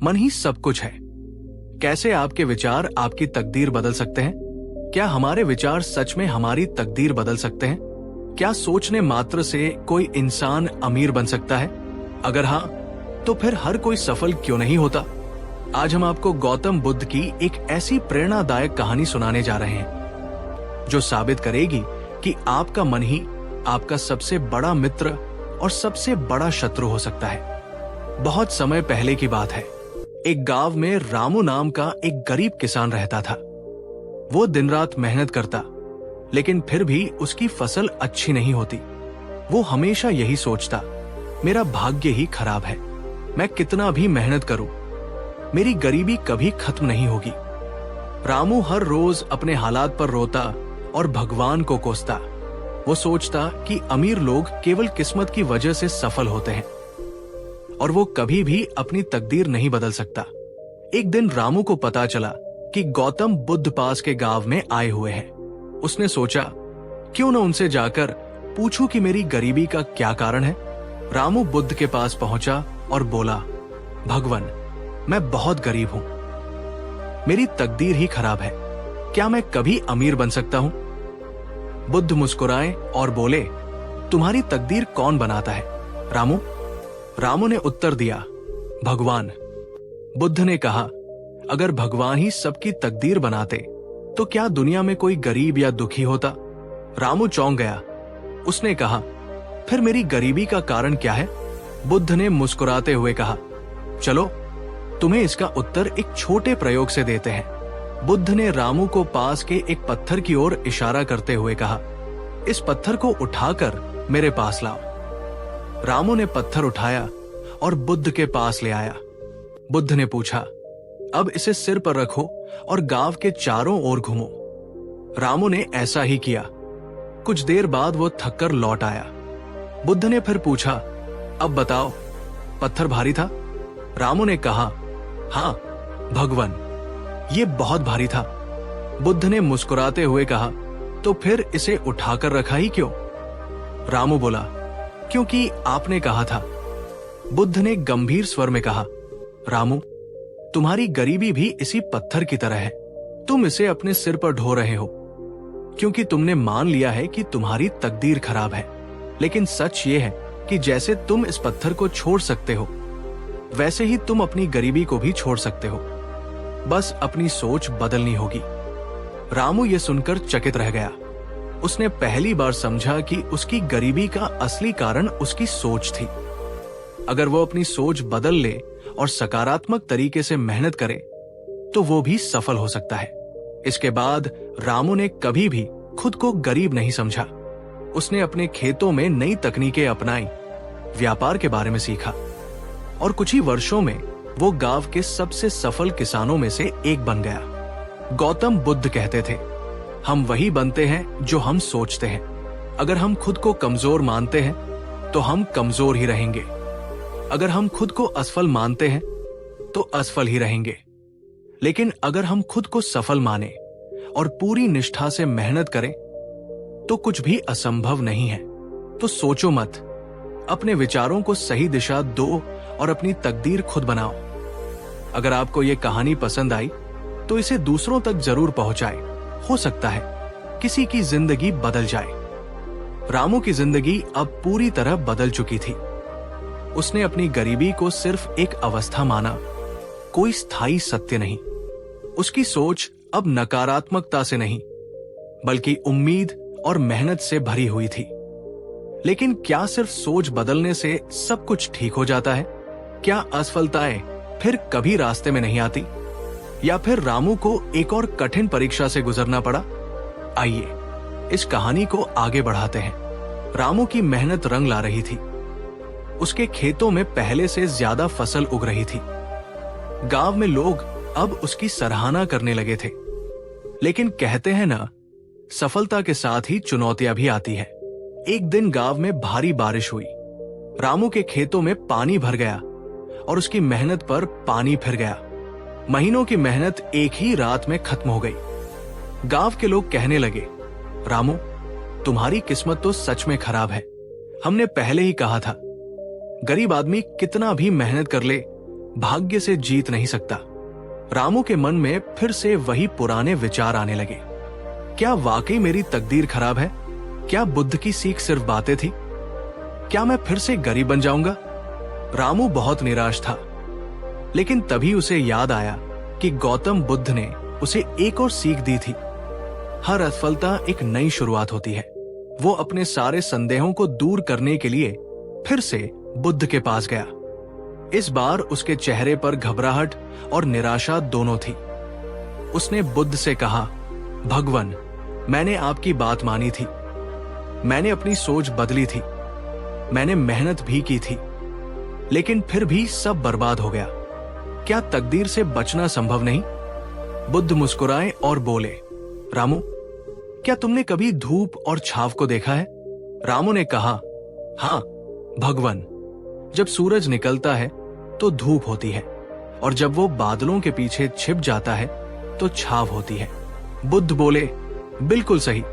मन ही सब कुछ है। कैसे आपके विचार आपकी तकदीर बदल सकते हैं? क्या हमारे विचार सच में हमारी तकदीर बदल सकते हैं? क्या सोचने मात्र से कोई इंसान अमीर बन सकता है? अगर हाँ, तो फिर हर कोई सफल क्यों नहीं होता? आज हम आपको गौतम बुद्ध की एक ऐसी प्रेरणादायक कहानी सुनाने जा रहे हैं जो साबित करेगी कि आपका मन ही आपका सबसे बड़ा मित्र और सबसे बड़ा शत्रु हो सकता है। बहुत समय पहले की बात है। एक गांव में रामू नाम का एक गरीब किसान रहता था। वो दिन रात मेहनत करता, लेकिन फिर भी उसकी फसल अच्छी नहीं होती। वो हमेशा यही सोचता, मेरा भाग्य ही खराब है। मैं कितना भी मेहनत करूं, मेरी गरीबी कभी खत्म नहीं होगी। रामू हर रोज अपने हालात पर रोता और भगवान को कोसता। वो सोचता कि अमीर लोग केवल किस्मत की वजह से सफल होते हैं और वो कभी भी अपनी तकदीर नहीं बदल सकता। एक दिन रामू को पता चला कि गौतम बुद्ध पास के गांव में आए हुए हैं। उसने सोचा, क्यों न उनसे जाकर पूछूं कि मेरी गरीबी का क्या कारण है। रामू बुद्ध के पास पहुंचा और बोला, भगवान, मैं बहुत गरीब हूं, मेरी तकदीर ही खराब है। क्या मैं कभी अमीर बन सकता हूं? बुद्ध मुस्कुराए और बोले, तुम्हारी तकदीर कौन बनाता है रामू? रामू ने उत्तर दिया, भगवान। बुद्ध ने कहा, अगर भगवान ही सबकी तकदीर बनाते तो क्या दुनिया में कोई गरीब या दुखी होता? रामू चौंक गया। उसने कहा, फिर मेरी गरीबी का कारण क्या है? बुद्ध ने मुस्कुराते हुए कहा, चलो तुम्हें इसका उत्तर एक छोटे प्रयोग से देते हैं। बुद्ध ने रामू को पास के एक पत्थर की ओर इशारा करते हुए कहा, इस पत्थर को उठाकर मेरे पास लाओ। रामू ने पत्थर उठाया और बुद्ध के पास ले आया। बुद्ध ने पूछा, अब इसे सिर पर रखो और गांव के चारों ओर घूमो। रामू ने ऐसा ही किया। कुछ देर बाद वो थककर लौट आया। बुद्ध ने फिर पूछा, अब बताओ, पत्थर भारी था? रामू ने कहा, हाँ भगवान, ये बहुत भारी था। बुद्ध ने मुस्कुराते हुए कहा, तो फिर इसे उठाकर रखा ही क्यों? रामू बोला, क्योंकि आपने कहा था। बुद्ध ने गंभीर स्वर में कहा, रामू, तुम्हारी गरीबी भी इसी पत्थर की तरह है। तुम इसे अपने सिर पर ढो रहे हो क्योंकि तुमने मान लिया है कि तुम्हारी तकदीर खराब है। लेकिन सच ये है कि जैसे तुम इस पत्थर को छोड़ सकते हो, वैसे ही तुम अपनी गरीबी को भी छोड़ सकते हो। बस अपनी सोच बदलनी होगी। रामू ये सुनकर चकित रह गया। उसने पहली बार समझा कि उसकी गरीबी का असली कारण उसकी सोच थी। अगर वो अपनी सोच बदल ले और सकारात्मक तरीके से मेहनत करे तो वो भी सफल हो सकता है। इसके बाद रामू ने कभी भी खुद को गरीब नहीं समझा। उसने अपने खेतों में नई तकनीकें अपनाई, व्यापार के बारे में सीखा और कुछ ही वर्षों में वो गांव के सबसे सफल किसानों में से एक बन गया। गौतम बुद्ध कहते थे, हम वही बनते हैं जो हम सोचते हैं। अगर हम खुद को कमजोर मानते हैं तो हम कमजोर ही रहेंगे। अगर हम खुद को असफल मानते हैं तो असफल ही रहेंगे। लेकिन अगर हम खुद को सफल माने और पूरी निष्ठा से मेहनत करें तो कुछ भी असंभव नहीं है। तो सोचो मत, अपने विचारों को सही दिशा दो और अपनी तकदीर खुद बनाओ। अगर आपको ये कहानी पसंद आई तो इसे दूसरों तक जरूर पहुंचाएं। हो सकता है किसी की जिंदगी बदल जाए। रामू की जिंदगी अब पूरी तरह बदल चुकी थी। उसने अपनी गरीबी को सिर्फ एक अवस्था माना, कोई स्थायी सत्य नहीं। उसकी सोच अब नकारात्मकता से नहीं, बल्कि उम्मीद और मेहनत से भरी हुई थी। लेकिन क्या सिर्फ सोच बदलने से सब कुछ ठीक हो जाता है? क्या असफलताएं फिर कभी रास्ते में नहीं आती? या फिर रामू को एक और कठिन परीक्षा से गुजरना पड़ा? आइए इस कहानी को आगे बढ़ाते हैं। रामू की मेहनत रंग ला रही थी। उसके खेतों में पहले से ज्यादा फसल उग रही थी। गांव में लोग अब उसकी सराहना करने लगे थे। लेकिन कहते हैं ना, सफलता के साथ ही चुनौतियां भी आती है। एक दिन गांव में भारी बारिश हुई। रामू के खेतों में पानी भर गया और उसकी मेहनत पर पानी फिर गया। महीनों की मेहनत एक ही रात में खत्म हो गई। गांव के लोग कहने लगे, रामू, तुम्हारी किस्मत तो सच में खराब है। हमने पहले ही कहा था, गरीब आदमी कितना भी मेहनत कर ले, भाग्य से जीत नहीं सकता। रामू के मन में फिर से वही पुराने विचार आने लगे। क्या वाकई मेरी तकदीर खराब है? क्या बुद्ध की सीख सिर्फ बातें थी? क्या मैं फिर से गरीब बन जाऊंगा? रामू बहुत निराश था, लेकिन तभी उसे याद आया कि गौतम बुद्ध ने उसे एक और सीख दी थी। हर असफलता एक नई शुरुआत होती है। वो अपने सारे संदेहों को दूर करने के लिए फिर से बुद्ध के पास गया। इस बार उसके चेहरे पर घबराहट और निराशा दोनों थी। उसने बुद्ध से कहा, भगवान, मैंने आपकी बात मानी थी, मैंने अपनी सोच बदली थी, मैंने मेहनत भी की थी, लेकिन फिर भी सब बर्बाद हो गया। क्या तकदीर से बचना संभव नहीं? बुद्ध मुस्कुराए और बोले, रामू, क्या तुमने कभी धूप और छाव को देखा है? रामू ने कहा, हाँ भगवान, जब सूरज निकलता है तो धूप होती है, और जब वो बादलों के पीछे छिप जाता है तो छाव होती है। बुद्ध बोले, बिल्कुल सही,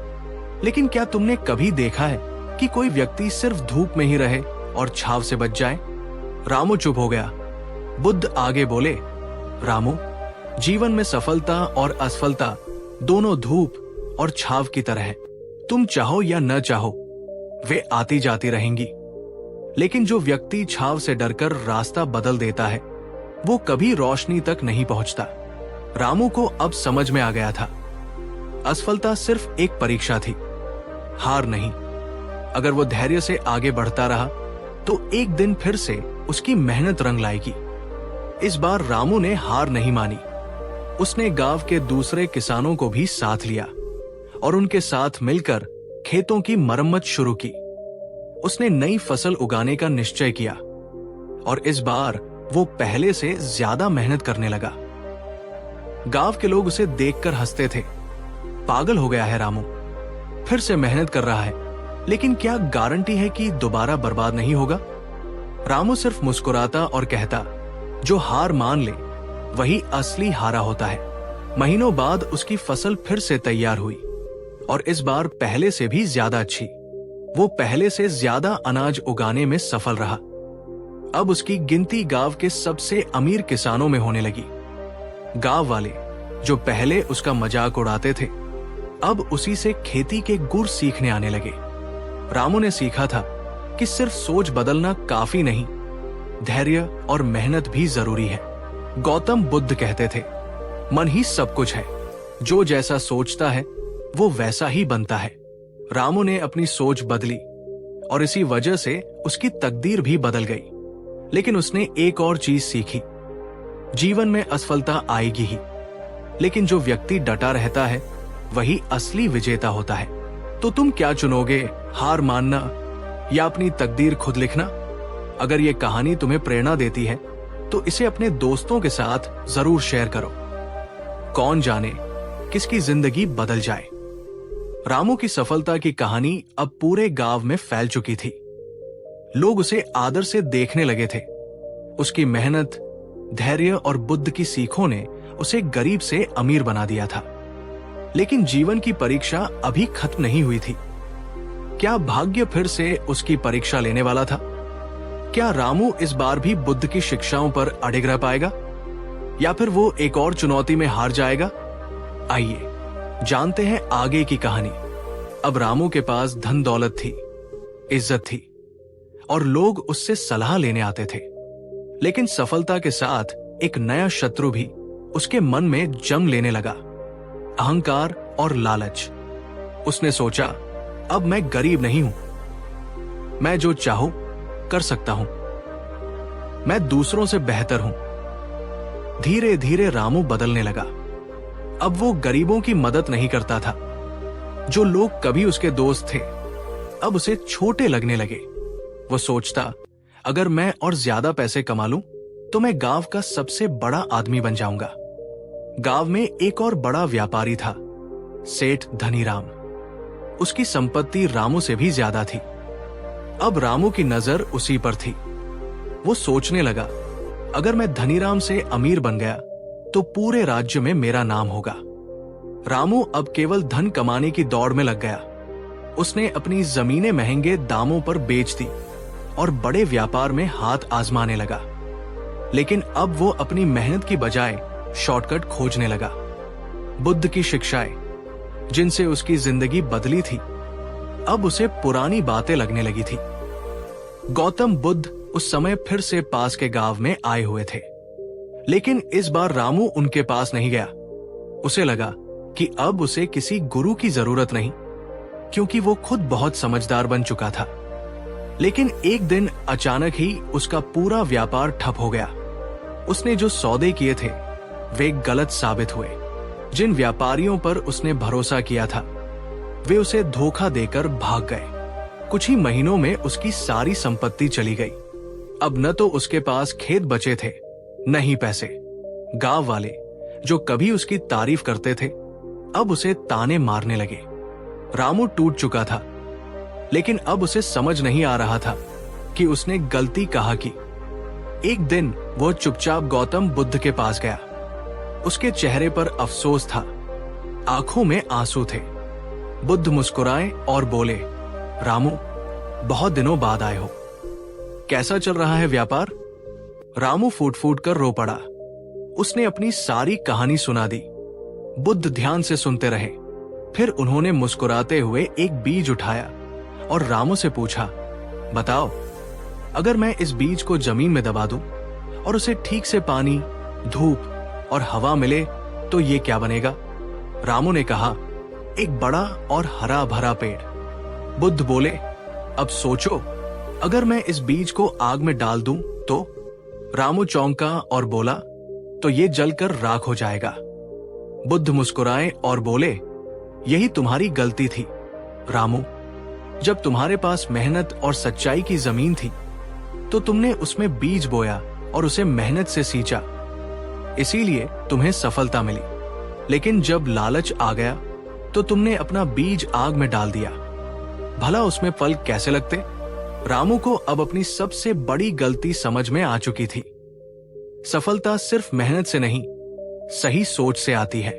लेकिन क्या तुमने कभी देखा है कि कोई व्यक्ति सिर्फ धूप में ही रहे और छाव से बच जाए? रामू चुप हो गया। बुद्ध आगे बोले, रामू, जीवन में सफलता और असफलता दोनों धूप और छाव की तरह है। तुम चाहो या न चाहो, वे आती जाती रहेंगी। लेकिन जो व्यक्ति छाव से डरकर रास्ता बदल देता है, वो कभी रोशनी तक नहीं पहुंचता। रामू को अब समझ में आ गया था, असफलता सिर्फ एक परीक्षा थी, हार नहीं। अगर वो धैर्य से आगे बढ़ता रहा तो एक दिन फिर से उसकी मेहनत रंग लाएगी। इस बार रामू ने हार नहीं मानी। उसने गांव के दूसरे किसानों को भी साथ लिया और उनके साथ मिलकर खेतों की मरम्मत शुरू की। उसने नई फसल उगाने का निश्चय किया और इस बार वो पहले से ज्यादा मेहनत करने लगा। गांव के लोग उसे देखकर हंसते थे, पागल हो गया है रामू, फिर से मेहनत कर रहा है, लेकिन क्या गारंटी है कि दोबारा बर्बाद नहीं होगा? रामू सिर्फ मुस्कुराता और कहता, जो हार मान ले वही असली हारा होता है। महीनों बाद उसकी फसल फिर से तैयार हुई और इस बार पहले से भी ज्यादा अच्छी। वो पहले से ज्यादा अनाज उगाने में सफल रहा। अब उसकी गिनती गांव के सबसे अमीर किसानों में होने लगी। गांव वाले जो पहले उसका मजाक उड़ाते थे, अब उसी से खेती के गुर सीखने आने लगे। रामू ने सीखा था कि सिर्फ सोच बदलना काफी नहीं, धैर्य और मेहनत भी जरूरी है। गौतम बुद्ध कहते थे, मन ही सब कुछ है, जो जैसा सोचता है वो वैसा ही बनता है। रामू ने अपनी सोच बदली और इसी वजह से उसकी तकदीर भी बदल गई। लेकिन उसने एक और चीज सीखी, जीवन में असफलता आएगी ही, लेकिन जो व्यक्ति डटा रहता है वही असली विजेता होता है। तो तुम क्या चुनोगे, हार मानना या अपनी तकदीर खुद लिखना? अगर ये कहानी तुम्हें प्रेरणा देती है तो इसे अपने दोस्तों के साथ जरूर शेयर करो। कौन जाने किसकी जिंदगी बदल जाए। रामू की सफलता की कहानी अब पूरे गांव में फैल चुकी थी। लोग उसे आदर से देखने लगे थे। उसकी मेहनत, धैर्य और बुद्ध की सीखों ने उसे गरीब से अमीर बना दिया था। लेकिन जीवन की परीक्षा अभी खत्म नहीं हुई थी। क्या भाग्य फिर से उसकी परीक्षा लेने वाला था? क्या रामू इस बार भी बुद्ध की शिक्षाओं पर अडिग रह पाएगा या फिर वो एक और चुनौती में हार जाएगा? आइए जानते हैं आगे की कहानी। अब रामू के पास धन दौलत थी, इज्जत थी और लोग उससे सलाह लेने आते थे। लेकिन सफलता के साथ एक नया शत्रु भी उसके मन में जम लेने लगा, अहंकार और लालच। उसने सोचा, अब मैं गरीब नहीं हूं, मैं जो चाहूं कर सकता हूं, मैं दूसरों से बेहतर हूं। धीरे धीरे रामू बदलने लगा। अब वो गरीबों की मदद नहीं करता था। जो लोग कभी उसके दोस्त थे अब उसे छोटे लगने लगे। वो सोचता, अगर मैं और ज्यादा पैसे कमा लूं तो मैं गांव का सबसे बड़ा आदमी बन जाऊंगा। गांव में एक और बड़ा व्यापारी था, सेठ धनीराम। उसकी संपत्ति रामू से भी ज्यादा थी। अब रामू की नजर उसी पर थी। वो सोचने लगा, अगर मैं धनीराम से अमीर बन गया तो पूरे राज्य में मेरा नाम होगा। रामू अब केवल धन कमाने की दौड़ में लग गया। उसने अपनी जमीनें महंगे दामों पर बेच दी और बड़े व्यापार में हाथ आजमाने लगा। लेकिन अब वो अपनी मेहनत की बजाय शॉर्टकट खोजने लगा। बुद्ध की शिक्षाएं, जिनसे उसकी जिंदगी बदली थी, अब उसे पुरानी बातें लगने लगी थी। गौतम बुद्ध उस समय फिर से पास के गांव में आए हुए थे, लेकिन इस बार रामू उनके पास नहीं गया। उसे लगा कि अब उसे किसी गुरु की जरूरत नहीं, क्योंकि वो खुद बहुत समझदार बन चुका था। लेकिन एक दिन अचानक ही उसका पूरा व्यापार ठप हो गया। उसने जो सौदे किए थे वे गलत साबित हुए। जिन व्यापारियों पर उसने भरोसा किया था वे उसे धोखा देकर भाग गए। कुछ ही महीनों में उसकी सारी संपत्ति चली गई। अब न तो उसके पास खेत बचे थे, न ही पैसे। गांव वाले जो कभी उसकी तारीफ करते थे अब उसे ताने मारने लगे। रामू टूट चुका था, लेकिन अब उसे समझ नहीं आ रहा था कि उसने गलती कहाँ की। एक दिन वो चुपचाप गौतम बुद्ध के पास गया। उसके चेहरे पर अफसोस था, आंखों में आंसू थे। बुद्ध मुस्कुराए और बोले, रामू, बहुत दिनों बाद आए हो, कैसा चल रहा है व्यापार? रामू फूट फूट कर रो पड़ा। उसने अपनी सारी कहानी सुना दी। बुद्ध ध्यान से सुनते रहे। फिर उन्होंने मुस्कुराते हुए एक बीज उठाया और रामू से पूछा, बताओ, अगर मैं इस बीज को जमीन में दबा दूं और उसे ठीक से पानी, धूप और हवा मिले तो ये क्या बनेगा? रामू ने कहा, एक बड़ा और हरा भरा पेड़। बुद्ध बोले, अब सोचो, अगर मैं इस बीज को आग में डाल दूं तो? रामू चौंका और बोला, तो ये जलकर राख हो जाएगा। बुद्ध मुस्कुराए और बोले, यही तुम्हारी गलती थी रामू। जब तुम्हारे पास मेहनत और सच्चाई की जमीन थी तो तुमने उसमें बीज बोया और उसे मेहनत से सींचा, इसीलिए तुम्हें सफलता मिली। लेकिन जब लालच आ गया तो तुमने अपना बीज आग में डाल दिया। भला उसमें फल कैसे लगते? रामू को अब अपनी सबसे बड़ी गलती समझ में आ चुकी थी। सफलता सिर्फ मेहनत से नहीं, सही सोच से आती है।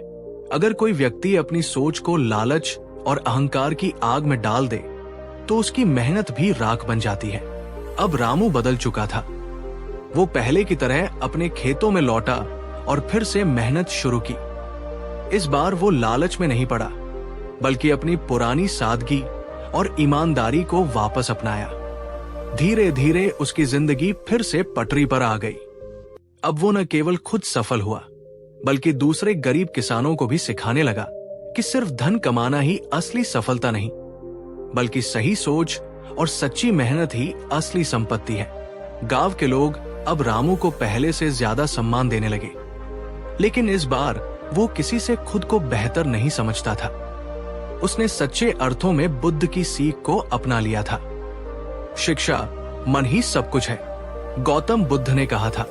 अगर कोई व्यक्ति अपनी सोच को लालच और अहंकार की आग में डाल दे तो उसकी मेहनत भी राख बन जाती है। अब रामू बदल चुका था। वो पहले की तरह अपने खेतों में लौटा और फिर से मेहनत शुरू की। इस बार वो लालच में नहीं पड़ा, बल्कि अपनी पुरानी सादगी और ईमानदारी को वापस अपनाया। धीरे धीरे उसकी जिंदगी फिर से पटरी पर आ गई। अब वो न केवल खुद सफल हुआ, बल्कि दूसरे गरीब किसानों को भी सिखाने लगा कि सिर्फ धन कमाना ही असली सफलता नहीं, बल्कि सही सोच और सच्ची मेहनत ही असली संपत्ति है। गांव के लोग अब रामू को पहले से ज्यादा सम्मान देने लगे, लेकिन इस बार वो किसी से खुद को बेहतर नहीं समझता था। उसने सच्चे अर्थों में बुद्ध की सीख को अपना लिया था। शिक्षा, मन ही सब कुछ है। गौतम बुद्ध ने कहा था,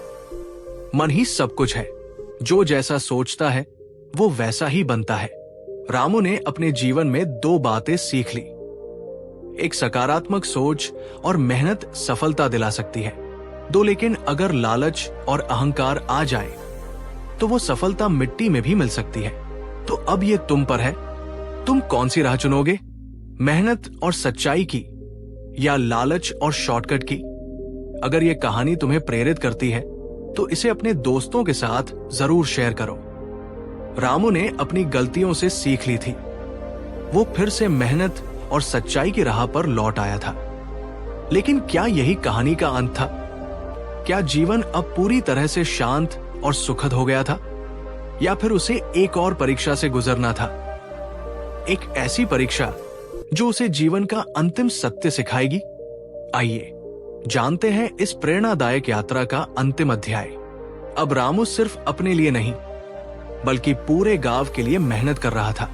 मन ही सब कुछ है। जो जैसा सोचता है वो वैसा ही बनता है। रामू ने अपने जीवन में दो बातें सीख ली। एक, सकारात्मक सोच और मेहनत सफलता दिला सकती है। लेकिन अगर लालच और अहंकार आ जाए तो वो सफलता मिट्टी में भी मिल सकती है। तो अब ये तुम पर है, तुम कौन सी राह चुनोगे? मेहनत और सच्चाई की या लालच और शॉर्टकट की? अगर ये कहानी तुम्हें प्रेरित करती है तो इसे अपने दोस्तों के साथ जरूर शेयर करो। रामू ने अपनी गलतियों से सीख ली थी। वो फिर से मेहनत और सच्चाई की राह पर लौट आया था। लेकिन क्या यही कहानी का अंत था? क्या जीवन अब पूरी तरह से शांत और सुखद हो गया था, या फिर उसे एक और परीक्षा से गुजरना था? एक ऐसी परीक्षा जो उसे जीवन का अंतिम सत्य सिखाएगी। आइए जानते हैं इस प्रेरणादायक यात्रा का अंतिम अध्याय। अब रामू सिर्फ अपने लिए नहीं, बल्कि पूरे गांव के लिए मेहनत कर रहा था।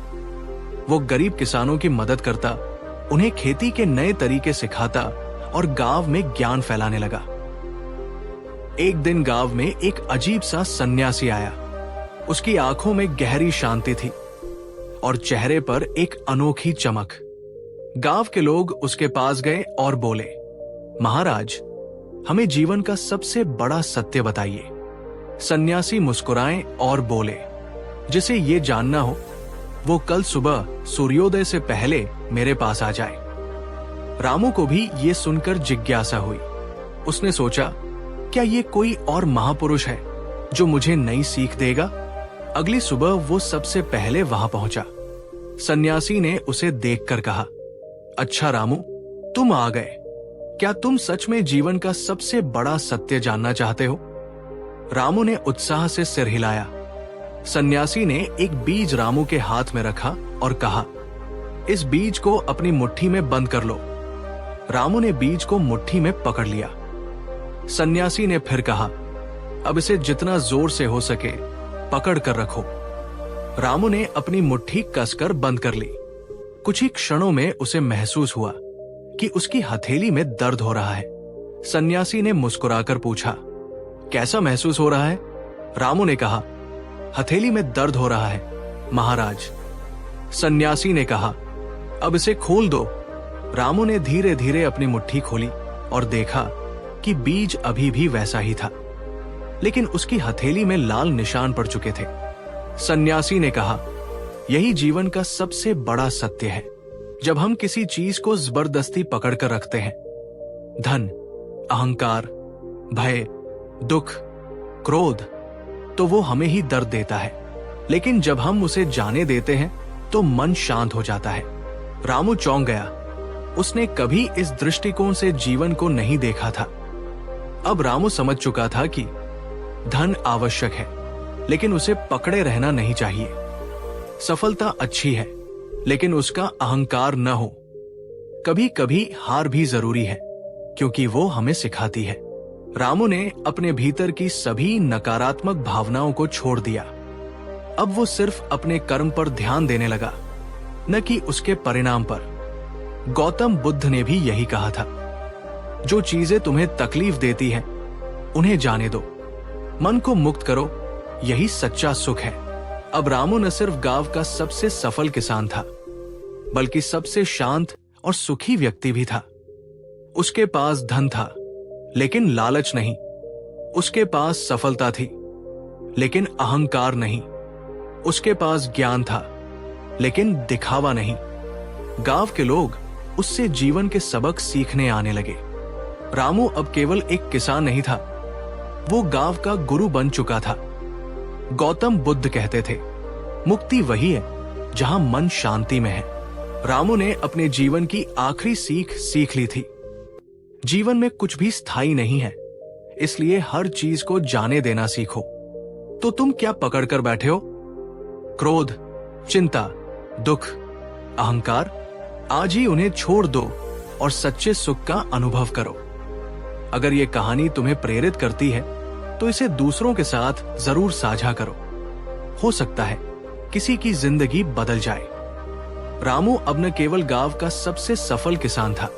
वो गरीब किसानों की मदद करता, उन्हें खेती के नए तरीके सिखाता और गांव में ज्ञान फैलाने लगा। एक दिन गांव में एक अजीब सा सन्यासी आया। उसकी आंखों में गहरी शांति थी और चेहरे पर एक अनोखी चमक। गांव के लोग उसके पास गए और बोले, महाराज, हमें जीवन का सबसे बड़ा सत्य बताइए। सन्यासी मुस्कुराए और बोले, जिसे ये जानना हो वो कल सुबह सूर्योदय से पहले मेरे पास आ जाए। रामू को भी ये सुनकर जिज्ञासा हुई। उसने सोचा, क्या ये कोई और महापुरुष है जो मुझे नई सीख देगा? अगली सुबह वो सबसे पहले वहां पहुंचा। सन्यासी ने उसे देखकर कहा, अच्छा रामू, तुम आ गए। क्या तुम सच में जीवन का सबसे बड़ा सत्य जानना चाहते हो? रामू ने उत्साह से सिर हिलाया। सन्यासी ने एक बीज रामू के हाथ में रखा और कहा, इस बीज को अपनी मुट्ठी में बंद कर लो। रामू ने बीज को मुट्ठी में पकड़ लिया। सन्यासी ने फिर कहा, अब इसे जितना जोर से हो सके पकड़ कर रखो। रामू ने अपनी मुट्ठी कसकर बंद कर ली। कुछ ही क्षणों में उसे महसूस हुआ कि उसकी हथेली में दर्द हो रहा है। सन्यासी ने मुस्कुराकर पूछा, कैसा महसूस हो रहा है? रामू ने कहा, हथेली में दर्द हो रहा है महाराज। सन्यासी ने कहा, अब इसे खोल दो। रामू ने धीरे धीरे अपनी मुट्ठी खोली और देखा कि बीज अभी भी वैसा ही था, लेकिन उसकी हथेली में लाल निशान पड़ चुके थे। सन्यासी ने कहा, यही जीवन का सबसे बड़ा सत्य है। जब हम किसी चीज को जबरदस्ती पकड़कर रखते हैं, धन, अहंकार, भय, दुख, क्रोध, तो वो हमें ही दर्द देता है। लेकिन जब हम उसे जाने देते हैं तो मन शांत हो जाता है। रामू चौंक गया। उसने कभी इस दृष्टिकोण से जीवन को नहीं देखा था। अब रामू समझ चुका था कि धन आवश्यक है, लेकिन उसे पकड़े रहना नहीं चाहिए। सफलता अच्छी है, लेकिन उसका अहंकार न हो। कभी कभी हार भी जरूरी है, क्योंकि वो हमें सिखाती है। रामू ने अपने भीतर की सभी नकारात्मक भावनाओं को छोड़ दिया। अब वो सिर्फ अपने कर्म पर ध्यान देने लगा, न कि उसके परिणाम पर। गौतम बुद्ध ने भी यही कहा था, जो चीजें तुम्हें तकलीफ देती हैं, उन्हें जाने दो, मन को मुक्त करो, यही सच्चा सुख है। अब रामू न सिर्फ गांव का सबसे सफल किसान था, बल्कि सबसे शांत और सुखी व्यक्ति भी था। उसके पास धन था, लेकिन लालच नहीं। उसके पास सफलता थी, लेकिन अहंकार नहीं। उसके पास ज्ञान था, लेकिन दिखावा नहीं। गांव के लोग उससे जीवन के सबक सीखने आने लगे। रामू अब केवल एक किसान नहीं था, वो गांव का गुरु बन चुका था। गौतम बुद्ध कहते थे, मुक्ति वही है जहां मन शांति में है। रामू ने अपने जीवन की आखिरी सीख ली थी। जीवन में कुछ भी स्थायी नहीं है, इसलिए हर चीज को जाने देना सीखो। तो तुम क्या पकड़ कर बैठे हो? क्रोध, चिंता, दुख, अहंकार? आज ही उन्हें छोड़ दो और सच्चे सुख का अनुभव करो। अगर ये कहानी तुम्हें प्रेरित करती है, तो इसे दूसरों के साथ जरूर साझा करो। हो सकता है किसी की जिंदगी बदल जाए। रामू अब न केवल गांव का सबसे सफल किसान था,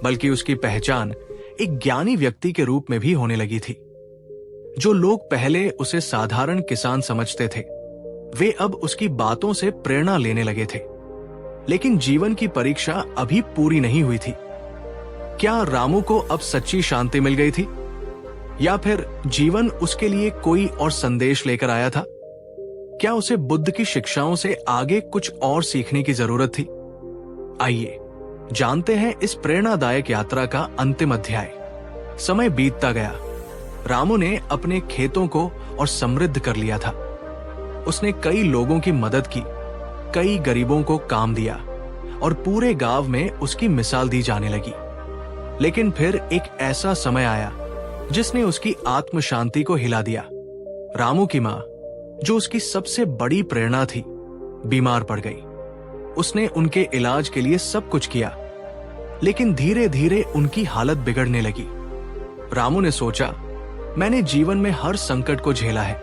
बल्कि उसकी पहचान एक ज्ञानी व्यक्ति के रूप में भी होने लगी थी। जो लोग पहले उसे साधारण किसान समझते थे, वे अब उसकी बातों से प्रेरणा लेने लगे थे। लेकिन जीवन की परीक्षा अभी पूरी नहीं हुई थी। क्या रामू को अब सच्ची शांति मिल गई थी, या फिर जीवन उसके लिए कोई और संदेश लेकर आया था? क्या उसे बुद्ध की शिक्षाओं से आगे कुछ और सीखने की जरूरत थी? आइए जानते हैं इस प्रेरणादायक यात्रा का अंतिम अध्याय। समय बीतता गया। रामू ने अपने खेतों को और समृद्ध कर लिया था। उसने कई लोगों की मदद की, कई गरीबों को काम दिया और पूरे गांव में उसकी मिसाल दी जाने लगी। लेकिन फिर एक ऐसा समय आया जिसने उसकी आत्म शांति को हिला दिया। रामू की मां, जो उसकी सबसे बड़ी प्रेरणा थी, बीमार पड़ गई। उसने उनके इलाज के लिए सब कुछ किया, लेकिन धीरे धीरे उनकी हालत बिगड़ने लगी। रामू ने सोचा, मैंने जीवन में हर संकट को झेला है,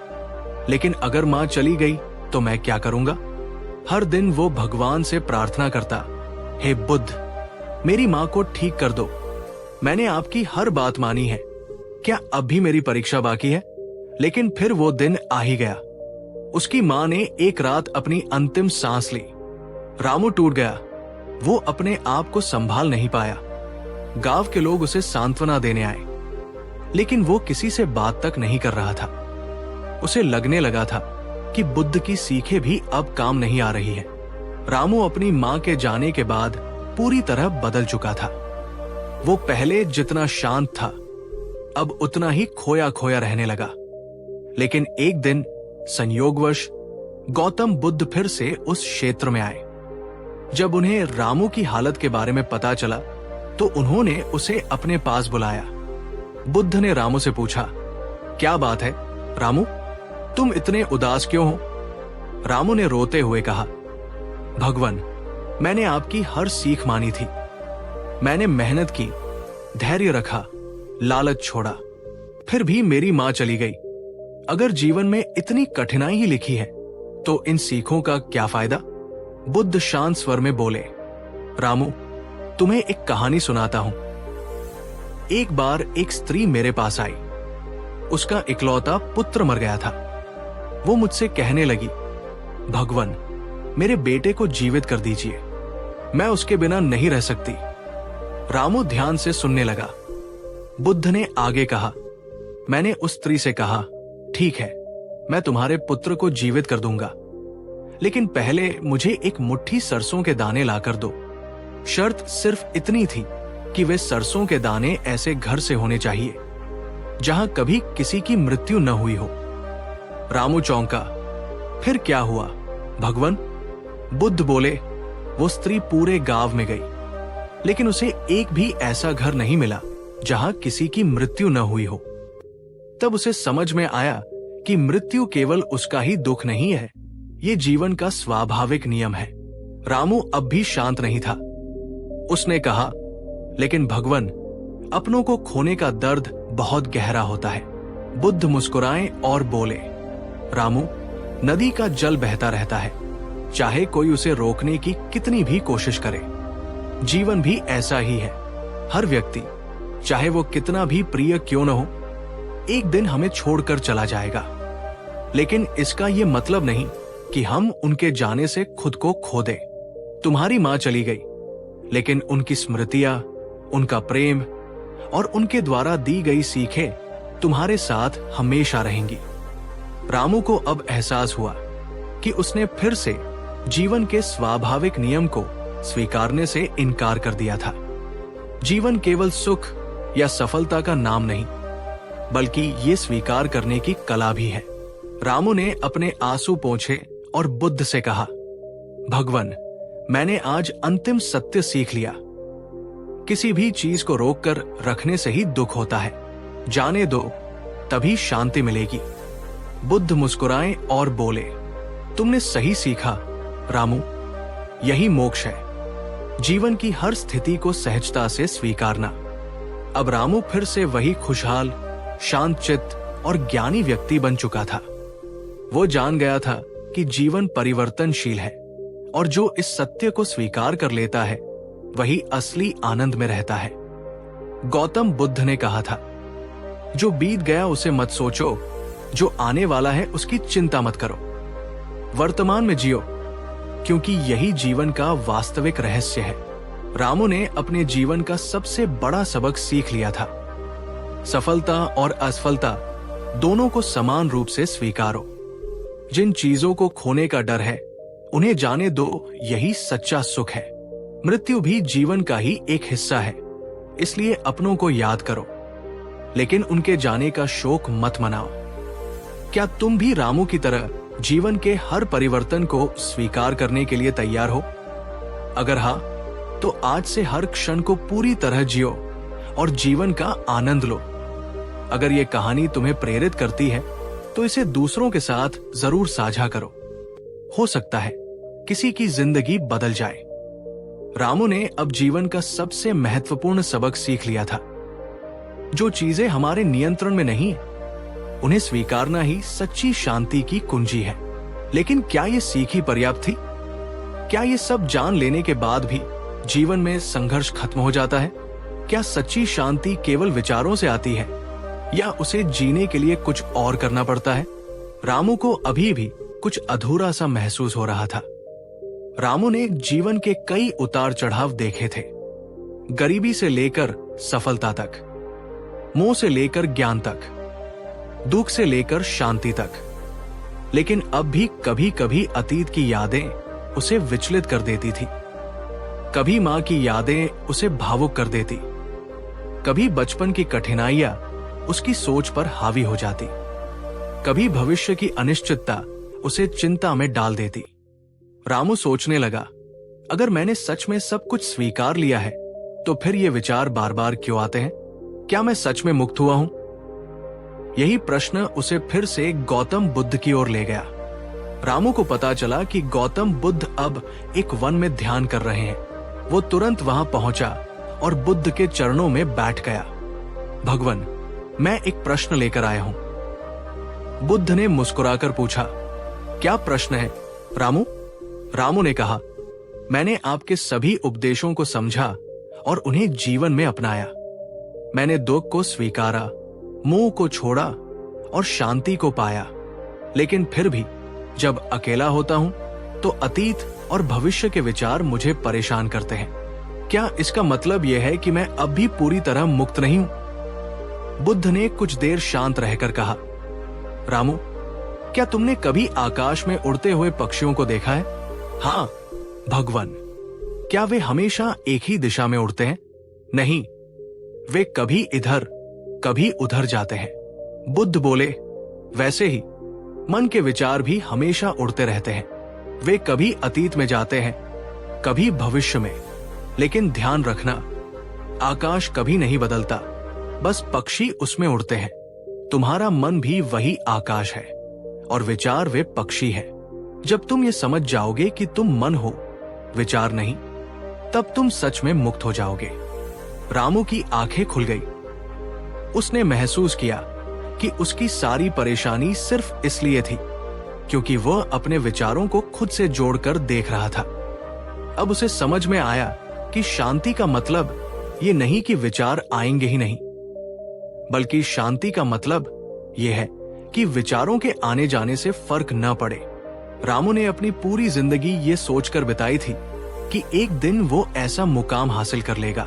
लेकिन अगर मां चली गई तो मैं क्या करूंगा? हर दिन वो भगवान से प्रार्थना करता, हे बुद्ध, मेरी मां को ठीक कर दो। मैंने आपकी हर बात मानी है, क्या अब भी मेरी परीक्षा बाकी है? लेकिन फिर वो दिन आ ही गया। उसकी मां ने एक रात अपनी अंतिम सांस ली। रामू टूट गया। वो अपने आप को संभाल नहीं पाया। गांव के लोग उसे सांत्वना देने आए, लेकिन वो किसी से बात तक नहीं कर रहा था। उसे लगने लगा था कि बुद्ध की सीखें भी अब काम नहीं आ रही है। रामू अपनी मां के जाने के बाद पूरी तरह बदल चुका था। वो पहले जितना शांत था, अब उतना ही खोया खोया रहने लगा। लेकिन एक दिन संयोगवश गौतम बुद्ध फिर से उस क्षेत्र में आए। जब उन्हें रामू की हालत के बारे में पता चला तो उन्होंने उसे अपने पास बुलाया। बुद्ध ने रामू से पूछा, क्या बात है रामू, तुम इतने उदास क्यों हो? रामू ने रोते हुए कहा, भगवान, मैंने आपकी हर सीख मानी थी। मैंने मेहनत की, धैर्य रखा, लालच छोड़ा, फिर भी मेरी मां चली गई। अगर जीवन में इतनी कठिनाई ही लिखी है तो इन सीखों का क्या फायदा? बुद्ध शांत स्वर में बोले, रामू, तुम्हें एक कहानी सुनाता हूं। एक बार एक स्त्री मेरे पास आई। उसका इकलौता पुत्र मर गया था। वो मुझसे कहने लगी, भगवान, मेरे बेटे को जीवित कर दीजिए, मैं उसके बिना नहीं रह सकती। रामू ध्यान से सुनने लगा। बुद्ध ने आगे कहा, मैंने उस स्त्री से कहा, ठीक है, मैं तुम्हारे पुत्र को जीवित कर दूंगा, लेकिन पहले मुझे एक मुट्ठी सरसों के दाने लाकर दो। शर्त सिर्फ इतनी थी कि वे सरसों के दाने ऐसे घर से होने चाहिए जहां कभी किसी की मृत्यु न हुई हो। रामू चौंका, फिर क्या हुआ भगवान? बुद्ध बोले, वो स्त्री पूरे गांव में गई, लेकिन उसे एक भी ऐसा घर नहीं मिला जहां किसी की मृत्यु न हुई हो। तब उसे समझ में आया कि मृत्यु केवल उसका ही दुख नहीं है, ये जीवन का स्वाभाविक नियम है। रामू अब भी शांत नहीं था। उसने कहा, लेकिन भगवान, अपनों को खोने का दर्द बहुत गहरा होता है। बुद्ध मुस्कुराए और बोले, रामू, नदी का जल बहता रहता है, चाहे कोई उसे रोकने की कितनी भी कोशिश करे। जीवन भी ऐसा ही है। हर व्यक्ति, चाहे वो कितना भी प्रिय क्यों न हो, एक दिन हमें छोड़कर चला जाएगा। लेकिन इसका ये मतलब नहीं कि हम उनके जाने से खुद को खो दें। तुम्हारी मां चली गई, लेकिन उनकी स्मृतियां, उनका प्रेम और उनके द्वारा दी गई सीखें तुम्हारे साथ हमेशा रहेंगी। रामू को अब एहसास हुआ कि उसने फिर से जीवन के स्वाभाविक नियम को स्वीकारने से इनकार कर दिया था। जीवन केवल सुख या सफलता का नाम नहीं, बल्कि ये स्वीकार करने की कला भी है। रामू ने अपने आंसू पोंछे और बुद्ध से कहा, भगवान, मैंने आज अंतिम सत्य सीख लिया। किसी भी चीज को रोककर रखने से ही दुख होता है। जाने दो, तभी शांति मिलेगी। बुद्ध मुस्कुराए और बोले, तुमने सही सीखा रामू, यही मोक्ष है, जीवन की हर स्थिति को सहजता से स्वीकारना। अब रामू फिर से वही खुशहाल, शांत चित्त और ज्ञानी व्यक्ति बन चुका था। वो जान गया था कि जीवन परिवर्तनशील है और जो इस सत्य को स्वीकार कर लेता है वही असली आनंद में रहता है। गौतम बुद्ध ने कहा था, जो बीत गया उसे मत सोचो, जो आने वाला है उसकी चिंता मत करो। वर्तमान में जियो, क्योंकि यही जीवन का वास्तविक रहस्य है। रामू ने अपने जीवन का सबसे बड़ा सबक सीख लिया था। सफलता और असफलता दोनों को समान रूप से स्वीकारो। जिन चीजों को खोने का डर है उन्हें जाने दो, यही सच्चा सुख है। मृत्यु भी जीवन का ही एक हिस्सा है, इसलिए अपनों को याद करो, लेकिन उनके जाने का शोक मत मनाओ। क्या तुम भी रामू की तरह जीवन के हर परिवर्तन को स्वीकार करने के लिए तैयार हो? अगर हाँ, तो आज से हर क्षण को पूरी तरह जियो और जीवन का आनंद लो। अगर ये कहानी तुम्हें प्रेरित करती है तो इसे दूसरों के साथ जरूर साझा करो। हो सकता है किसी की जिंदगी बदल जाए। रामू ने अब जीवन का सबसे महत्वपूर्ण सबक सीख लिया था। जो चीजें हमारे नियंत्रण में नहीं, उन्हें स्वीकारना ही सच्ची शांति की कुंजी है। लेकिन क्या ये सीख ही पर्याप्त थी? क्या ये सब जान लेने के बाद भी जीवन में संघर्ष खत्म हो जाता है? क्या सच्ची शांति केवल विचारों से आती है या उसे जीने के लिए कुछ और करना पड़ता है? रामू को अभी भी कुछ अधूरा सा महसूस हो रहा था। रामू ने जीवन के कई उतार चढ़ाव देखे थे, गरीबी से लेकर सफलता तक, मोह से लेकर ज्ञान तक, दुख से लेकर शांति तक। लेकिन अब भी कभी कभी अतीत की यादें उसे विचलित कर देती थी। कभी मां की यादें उसे भावुक कर देती, कभी बचपन की कठिनाइयां उसकी सोच पर हावी हो जाती। कभी भविष्य की अनिश्चितता उसे चिंता में डाल देती। रामू सोचने लगा, अगर मैंने सच में सब कुछ स्वीकार लिया है तो फिर ये विचार बार बार क्यों आते हैं? क्या मैं सच में मुक्त हुआ हूं? यही प्रश्न उसे फिर से गौतम बुद्ध की ओर ले गया। रामू को पता चला कि गौतम बुद्ध अब एक वन में ध्यान कर रहे हैं। वो तुरंत वहां पहुंचा और बुद्ध के चरणों में बैठ गया। भगवान, मैं एक प्रश्न लेकर आया हूं। बुद्ध ने मुस्कुराकर पूछा, क्या प्रश्न है रामू? रामू ने कहा, मैंने आपके सभी उपदेशों को समझा और उन्हें जीवन में अपनाया। मैंने दुख को स्वीकारा, मोह को छोड़ा और शांति को पाया। लेकिन फिर भी जब अकेला होता हूं तो अतीत और भविष्य के विचार मुझे परेशान करते हैं। क्या इसका मतलब यह है कि मैं अब भी पूरी तरह मुक्त नहीं हूं? बुद्ध ने कुछ देर शांत रहकर कहा, रामू, क्या तुमने कभी आकाश में उड़ते हुए पक्षियों को देखा है? हाँ भगवान। क्या वे हमेशा एक ही दिशा में उड़ते हैं? नहीं, वे कभी इधर कभी उधर जाते हैं। बुद्ध बोले, वैसे ही मन के विचार भी हमेशा उड़ते रहते हैं। वे कभी अतीत में जाते हैं, कभी भविष्य में। लेकिन ध्यान रखना, आकाश कभी नहीं बदलता, बस पक्षी उसमें उड़ते हैं। तुम्हारा मन भी वही आकाश है और विचार वे पक्षी हैं। जब तुम ये समझ जाओगे कि तुम मन हो, विचार नहीं, तब तुम सच में मुक्त हो जाओगे। रामू की आंखें खुल गई। उसने महसूस किया कि उसकी सारी परेशानी सिर्फ इसलिए थी क्योंकि वह अपने विचारों को खुद से जोड़कर देख रहा था। अब उसे समझ में आया कि शांति का मतलब ये नहीं कि विचार आएंगे ही नहीं, बल्कि शांति का मतलब यह है कि विचारों के आने जाने से फर्क न पड़े। रामू ने अपनी पूरी जिंदगी ये सोचकर बिताई थी कि एक दिन वो ऐसा मुकाम हासिल कर लेगा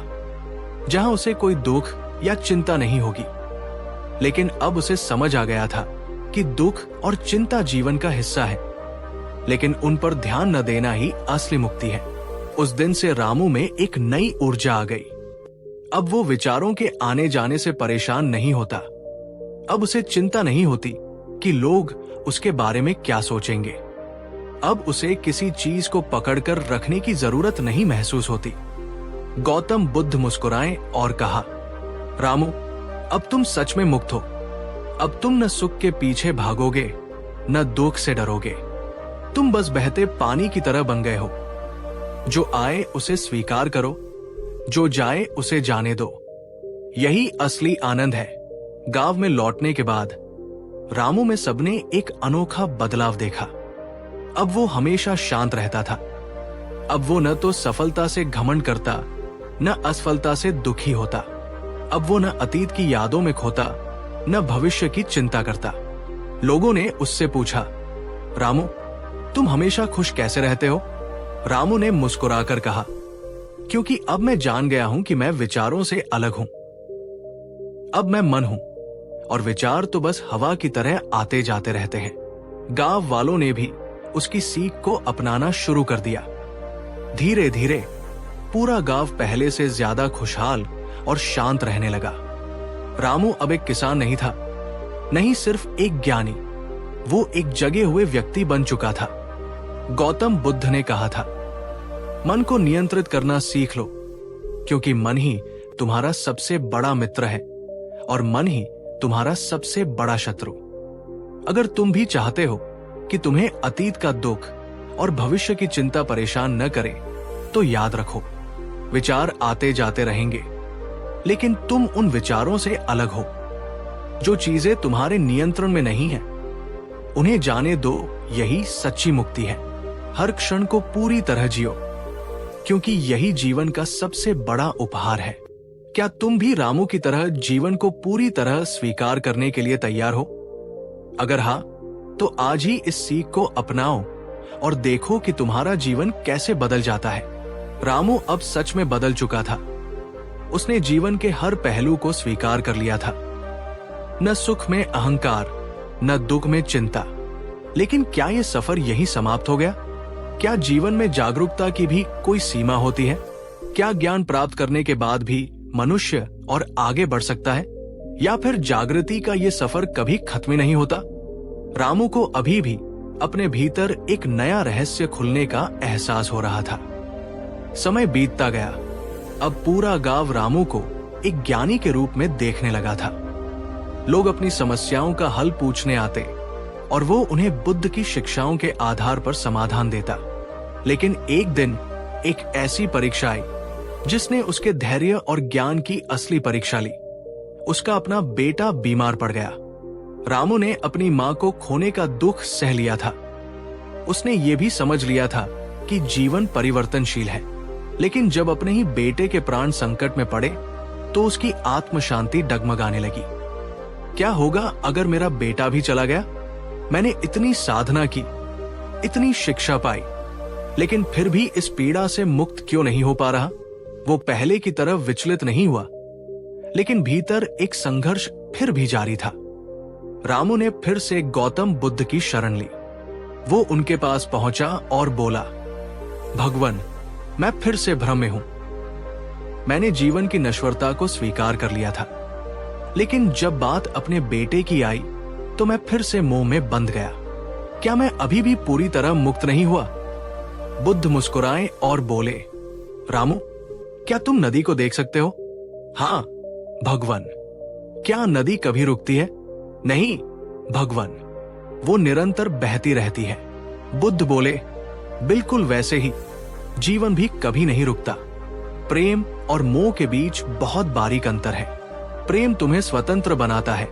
जहां उसे कोई दुख या चिंता नहीं होगी। लेकिन अब उसे समझ आ गया था कि दुख और चिंता जीवन का हिस्सा है, लेकिन उन पर ध्यान न देना ही असली मुक्ति है। उस दिन से रामू में एक नई ऊर्जा आ गई। अब वो विचारों के आने जाने से परेशान नहीं होता। अब उसे चिंता नहीं होती कि लोग उसके बारे में क्या सोचेंगे। अब उसे किसी चीज को पकड़कर रखने की जरूरत नहीं महसूस होती। गौतम बुद्ध मुस्कुराए और कहा, रामू, अब तुम सच में मुक्त हो। अब तुम न सुख के पीछे भागोगे, न दुख से डरोगे। तुम बस बहते पानी की तरह बन गए हो। जो आए उसे स्वीकार करो, जो जाए उसे जाने दो। यही असली आनंद है। गांव में लौटने के बाद रामू में सबने एक अनोखा बदलाव देखा। अब वो हमेशा शांत रहता था। अब वो न तो सफलता से घमंड करता, न असफलता से दुखी होता। अब वो न अतीत की यादों में खोता, न भविष्य की चिंता करता। लोगों ने उससे पूछा, रामू, तुम हमेशा खुश कैसे रहते हो? रामू ने मुस्कुराकर कहा, क्योंकि अब मैं जान गया हूं कि मैं विचारों से अलग हूं। अब मैं मन हूं और विचार तो बस हवा की तरह आते जाते रहते हैं। गांव वालों ने भी उसकी सीख को अपनाना शुरू कर दिया। धीरे धीरे पूरा गांव पहले से ज्यादा खुशहाल और शांत रहने लगा। रामू अब एक किसान नहीं था, नहीं सिर्फ एक ज्ञानी, वो एक जगे हुए व्यक्ति बन चुका था। गौतम बुद्ध ने कहा था, मन को नियंत्रित करना सीख लो, क्योंकि मन ही तुम्हारा सबसे बड़ा मित्र है और मन ही तुम्हारा सबसे बड़ा शत्रु। अगर तुम भी चाहते हो कि तुम्हें अतीत का दुख और भविष्य की चिंता परेशान न करे, तो याद रखो, विचार आते जाते रहेंगे, लेकिन तुम उन विचारों से अलग हो। जो चीजें तुम्हारे नियंत्रण में नहीं हैं, उन्हें जाने दो। यही सच्ची मुक्ति है। हर क्षण को पूरी तरह जियो, क्योंकि यही जीवन का सबसे बड़ा उपहार है। क्या तुम भी रामू की तरह जीवन को पूरी तरह स्वीकार करने के लिए तैयार हो? अगर हाँ, तो आज ही इस सीख को अपनाओ और देखो कि तुम्हारा जीवन कैसे बदल जाता है। रामू अब सच में बदल चुका था। उसने जीवन के हर पहलू को स्वीकार कर लिया था। न सुख में अहंकार, न दुख में चिंता। लेकिन क्या यह सफर यहीं समाप्त हो गया? क्या जीवन में जागरूकता की भी कोई सीमा होती है? क्या ज्ञान प्राप्त करने के बाद भी मनुष्य और आगे बढ़ सकता है? या फिर जागृति का ये सफर कभी खत्म ही नहीं होता? रामू को अभी भी अपने भीतर एक नया रहस्य खुलने का एहसास हो रहा था। समय बीतता गया। अब पूरा गांव रामू को एक ज्ञानी के रूप में देखने लगा था। लोग अपनी समस्याओं का हल पूछने आते और वो उन्हें बुद्ध की शिक्षाओं के आधार पर समाधान देता। लेकिन एक दिन एक ऐसी परीक्षा आई जिसने उसके धैर्य और ज्ञान की असली परीक्षा ली। उसका अपना बेटा बीमार पड़ गया। रामू ने अपनी मां को खोने का दुख सह लिया था। उसने ये भी समझ लिया था कि जीवन परिवर्तनशील है, लेकिन जब अपने ही बेटे के प्राण संकट में पड़े तो उसकी आत्म शांति डगमगाने लगी। क्या होगा अगर मेरा बेटा भी चला गया? मैंने इतनी साधना की, इतनी शिक्षा पाई, लेकिन फिर भी इस पीड़ा से मुक्त क्यों नहीं हो पा रहा? वो पहले की तरह विचलित नहीं हुआ, लेकिन भीतर एक संघर्ष फिर भी जारी था। रामू ने फिर से गौतम बुद्ध की शरण ली। वो उनके पास पहुंचा और बोला, भगवान, मैं फिर से भ्रम में हूं। मैंने जीवन की नश्वरता को स्वीकार कर लिया था, लेकिन जब बात अपने बेटे की आई तो मैं फिर से मोह में बंध गया। क्या मैं अभी भी पूरी तरह मुक्त नहीं हुआ? बुद्ध मुस्कुराए और बोले, रामू, क्या तुम नदी को देख सकते हो? हाँ भगवान। क्या नदी कभी रुकती है? नहीं भगवान, वो निरंतर बहती रहती है। बुद्ध बोले, बिल्कुल वैसे ही जीवन भी कभी नहीं रुकता। प्रेम और मोह के बीच बहुत बारीक अंतर है। प्रेम तुम्हें स्वतंत्र बनाता है,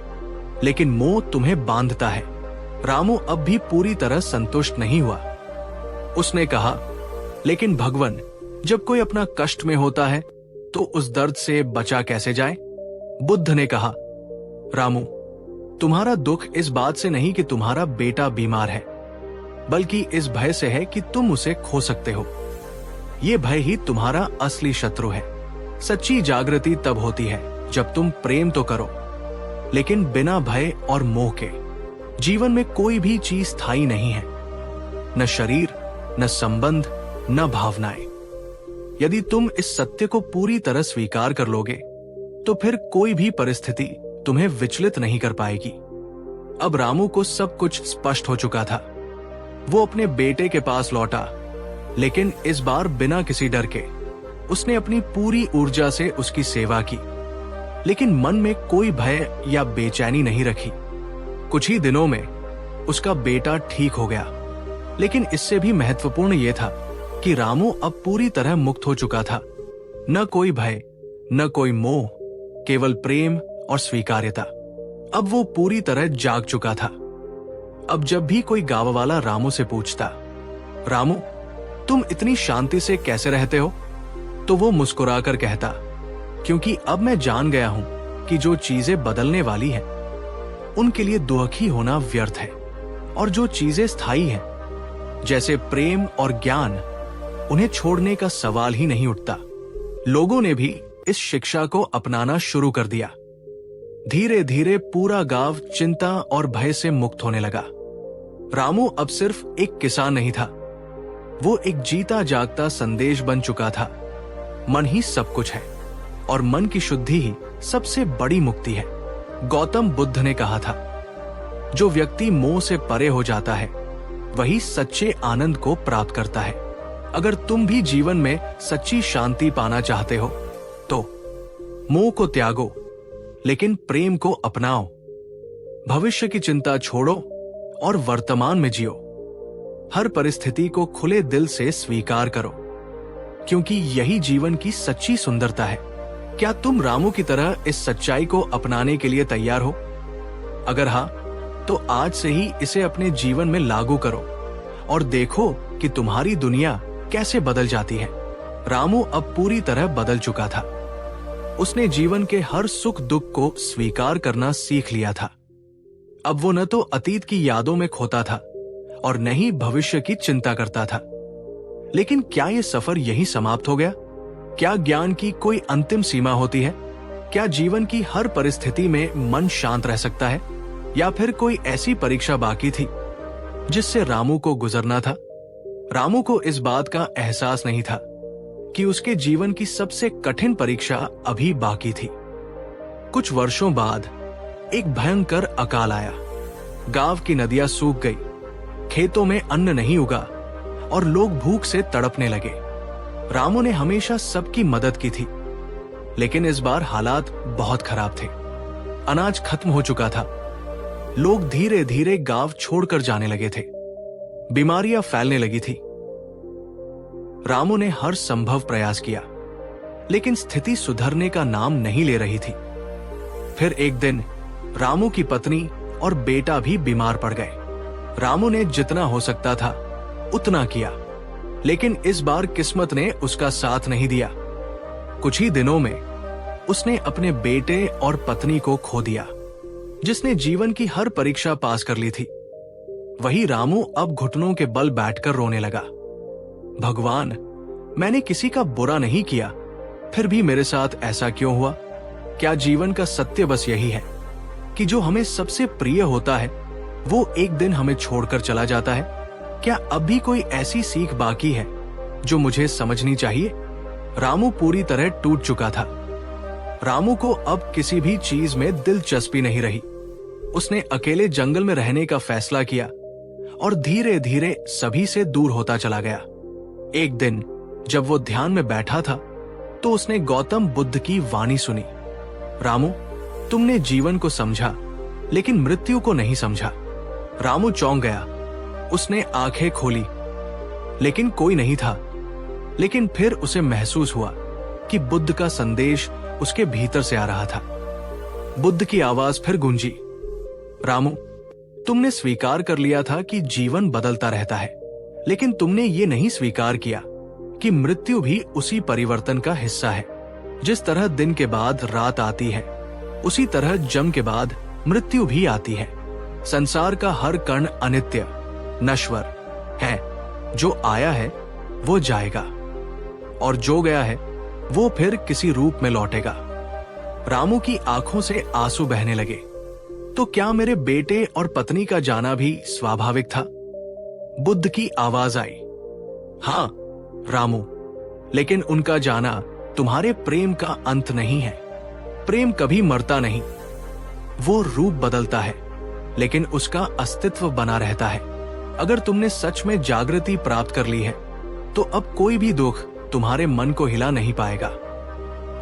लेकिन मोह तुम्हें बांधता है। रामू अब भी पूरी तरह संतुष्ट नहीं हुआ। उसने कहा, लेकिन भगवान, जब कोई अपना कष्ट में होता है तो उस दर्द से बचा कैसे जाए? बुद्ध ने कहा, रामू, तुम्हारा दुख इस बात से नहीं कि तुम्हारा बेटा बीमार है, बल्कि इस भय से है कि तुम उसे खो सकते हो। ये भय ही तुम्हारा असली शत्रु है। सच्ची जागृति तब होती है जब तुम प्रेम तो करो, लेकिन बिना भय और मोह के। जीवन में कोई भी चीज स्थायी नहीं है, न शरीर, न संबंध, न भावनाएं। यदि तुम इस सत्य को पूरी तरह स्वीकार कर लोगे तो फिर कोई भी परिस्थिति तुम्हें विचलित नहीं कर पाएगी। अब रामू को सब कुछ स्पष्ट हो चुका था। वो अपने बेटे के पास लौटा, लेकिन इस बार बिना किसी डर के। उसने अपनी पूरी ऊर्जा से उसकी सेवा की, लेकिन मन में कोई भय या बेचैनी नहीं रखी। कुछ ही दिनों में उसका बेटा ठीक हो गया, लेकिन इससे भी महत्वपूर्ण यह था कि रामू अब पूरी तरह मुक्त हो चुका था। न कोई भय, न कोई मोह, केवल प्रेम और स्वीकार्यता। अब वो पूरी तरह जाग चुका था। अब जब भी कोई गांव वाला रामू से पूछता, रामू, तुम इतनी शांति से कैसे रहते हो, तो वो मुस्कुराकर कहता, क्योंकि अब मैं जान गया हूं कि जो चीजें बदलने वाली हैं उनके लिए दुखी होना व्यर्थ है, और जो चीजें स्थायी हैं जैसे प्रेम और ज्ञान, उन्हें छोड़ने का सवाल ही नहीं उठता। लोगों ने भी इस शिक्षा को अपनाना शुरू कर दिया। धीरे धीरे पूरा गांव चिंता और भय से मुक्त होने लगा। रामू अब सिर्फ एक किसान नहीं था, वो एक जीता जागता संदेश बन चुका था। मन ही सब कुछ है, और मन की शुद्धि ही सबसे बड़ी मुक्ति है। गौतम बुद्ध ने कहा था, जो व्यक्ति मोह से परे हो जाता है वही सच्चे आनंद को प्राप्त करता है। अगर तुम भी जीवन में सच्ची शांति पाना चाहते हो तो मोह को त्यागो, लेकिन प्रेम को अपनाओ। भविष्य की चिंता छोड़ो और वर्तमान में जियो। हर परिस्थिति को खुले दिल से स्वीकार करो, क्योंकि यही जीवन की सच्ची सुंदरता है। क्या तुम रामू की तरह इस सच्चाई को अपनाने के लिए तैयार हो? अगर हाँ, तो आज से ही इसे अपने जीवन में लागू करो और देखो कि तुम्हारी दुनिया कैसे बदल जाती है। रामू अब पूरी तरह बदल चुका था। उसने जीवन के हर सुख दुख को स्वीकार करना सीख लिया था। अब वो न तो अतीत की यादों में खोता था और न ही भविष्य की चिंता करता था। लेकिन क्या ये सफर यहीं समाप्त हो गया? क्या ज्ञान की कोई अंतिम सीमा होती है? क्या जीवन की हर परिस्थिति में मन शांत रह सकता है? या फिर कोई ऐसी परीक्षा बाकी थी जिससे रामू को गुजरना था? रामू को इस बात का एहसास नहीं था कि उसके जीवन की सबसे कठिन परीक्षा अभी बाकी थी। कुछ वर्षों बाद एक भयंकर अकाल आया। गांव की नदियां सूख गई, खेतों में अन्न नहीं उगा और लोग भूख से तड़पने लगे। रामू ने हमेशा सबकी मदद की थी, लेकिन इस बार हालात बहुत खराब थे। अनाज खत्म हो चुका था, लोग धीरे धीरे गांव छोड़कर जाने लगे थे, बीमारियां फैलने लगी थी। रामू ने हर संभव प्रयास किया, लेकिन स्थिति सुधरने का नाम नहीं ले रही थी। फिर एक दिन रामू की पत्नी और बेटा भी बीमार पड़ गए। रामू ने जितना हो सकता था उतना किया, लेकिन इस बार किस्मत ने उसका साथ नहीं दिया। कुछ ही दिनों में उसने अपने बेटे और पत्नी को खो दिया, जिसने जीवन की हर परीक्षा पास कर ली थी। वही रामू अब घुटनों के बल बैठकर रोने लगा। भगवान, मैंने किसी का बुरा नहीं किया, फिर भी मेरे साथ ऐसा क्यों हुआ? क्या जीवन का सत्य बस यही है कि जो हमें सबसे प्रिय होता है वो एक दिन हमें छोड़कर चला जाता है? क्या अब भी कोई ऐसी सीख बाकी है जो मुझे समझनी चाहिए? रामू पूरी तरह टूट चुका था। रामू को अब किसी भी चीज में दिलचस्पी नहीं रही। उसने अकेले जंगल में रहने का फैसला किया और धीरे धीरे सभी से दूर होता चला गया। एक दिन जब वो ध्यान में बैठा था तो उसने गौतम बुद्ध की वाणी सुनी। रामू, तुमने जीवन को समझा लेकिन मृत्यु को नहीं समझा। रामू चौंक गया। उसने आंखें खोली, लेकिन कोई नहीं था। लेकिन फिर उसे महसूस हुआ कि बुद्ध का संदेश उसके भीतर से आ रहा था। बुद्ध की आवाज फिर गूंजी, रामू, तुमने स्वीकार कर लिया था कि जीवन बदलता रहता है, लेकिन तुमने ये नहीं स्वीकार किया कि मृत्यु भी उसी परिवर्तन का हिस्सा है। जिस तरह दिन के बाद रात आती है, उसी तरह जन्म के बाद मृत्यु भी आती है। संसार का हर कण अनित्य, नश्वर है। जो आया है वो जाएगा, और जो गया है वो फिर किसी रूप में लौटेगा। रामू की आंखों से आंसू बहने लगे। तो क्या मेरे बेटे और पत्नी का जाना भी स्वाभाविक था? बुद्ध की आवाज आई, हाँ रामू, लेकिन उनका जाना तुम्हारे प्रेम का अंत नहीं है। प्रेम कभी मरता नहीं, वो रूप बदलता है, लेकिन उसका अस्तित्व बना रहता है। अगर तुमने सच में जागृति प्राप्त कर ली है तो अब कोई भी दुख तुम्हारे मन को हिला नहीं पाएगा।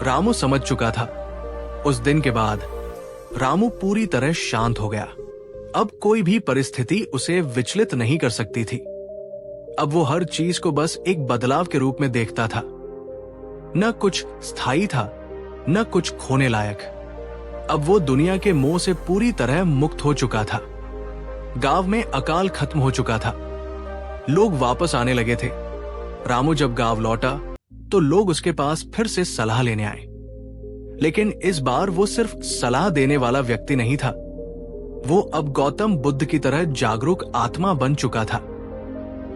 रामू समझ चुका था। उस दिन के बाद रामू पूरी तरह शांत हो गया। अब कोई भी परिस्थिति उसे विचलित नहीं कर सकती थी। अब वो हर चीज को बस एक बदलाव के रूप में देखता था। न कुछ स्थायी था, न कुछ खोने लायक। अब वो दुनिया के मोह से पूरी तरह मुक्त हो चुका था। गांव में अकाल खत्म हो चुका था, लोग वापस आने लगे थे। रामू जब गांव लौटा तो लोग उसके पास फिर से सलाह लेने आए, लेकिन इस बार वो सिर्फ सलाह देने वाला व्यक्ति नहीं था। वो अब गौतम बुद्ध की तरह जागरूक आत्मा बन चुका था।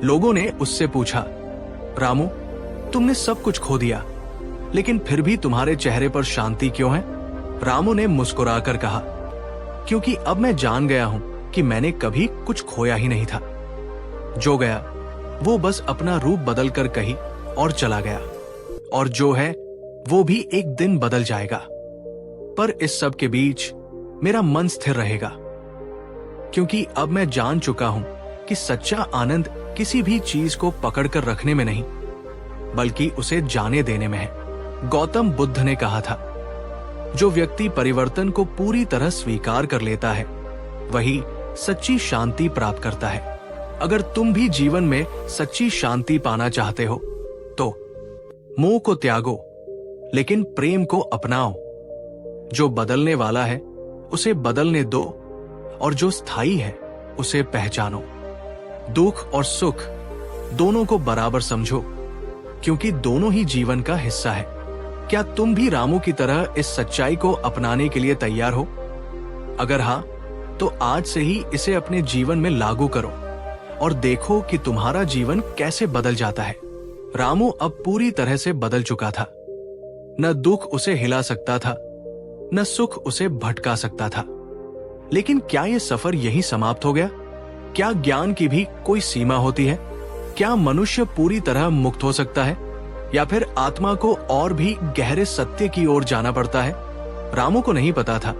लोगों ने उससे पूछा, रामू, तुमने सब कुछ खो दिया, लेकिन फिर भी तुम्हारे चेहरे पर शांति क्यों है? रामू ने मुस्कुराकर कहा, क्योंकि अब मैं जान गया हूं कि मैंने कभी कुछ खोया ही नहीं था। जो गया वो बस अपना रूप बदलकर कहीं और चला गया, और जो है वो भी एक दिन बदल जाएगा। पर इस सब के बीच मेरा मन स्थिर रहेगा, क्योंकि अब मैं जान चुका हूं कि सच्चा आनंद किसी भी चीज को पकड़कर रखने में नहीं, बल्कि उसे जाने देने में है। गौतम बुद्ध ने कहा था, जो व्यक्ति परिवर्तन को पूरी तरह स्वीकार कर लेता है वही सच्ची शांति प्राप्त करता है। अगर तुम भी जीवन में सच्ची शांति पाना चाहते हो तो मोह को त्यागो, लेकिन प्रेम को अपनाओ। जो बदलने वाला है उसे बदलने दो, और जो स्थायी है उसे पहचानो। दुख और सुख दोनों को बराबर समझो, क्योंकि दोनों ही जीवन का हिस्सा है। क्या तुम भी रामू की तरह इस सच्चाई को अपनाने के लिए तैयार हो? अगर हाँ, तो आज से ही इसे अपने जीवन में लागू करो और देखो कि तुम्हारा जीवन कैसे बदल जाता है। रामू अब पूरी तरह से बदल चुका था। न दुख उसे हिला सकता था, न सुख उसे भटका सकता था। लेकिन क्या यह सफर यहीं समाप्त हो गया? क्या ज्ञान की भी कोई सीमा होती है? क्या मनुष्य पूरी तरह मुक्त हो सकता है, या फिर आत्मा को और भी गहरे सत्य की ओर जाना पड़ता है? रामू को नहीं पता था,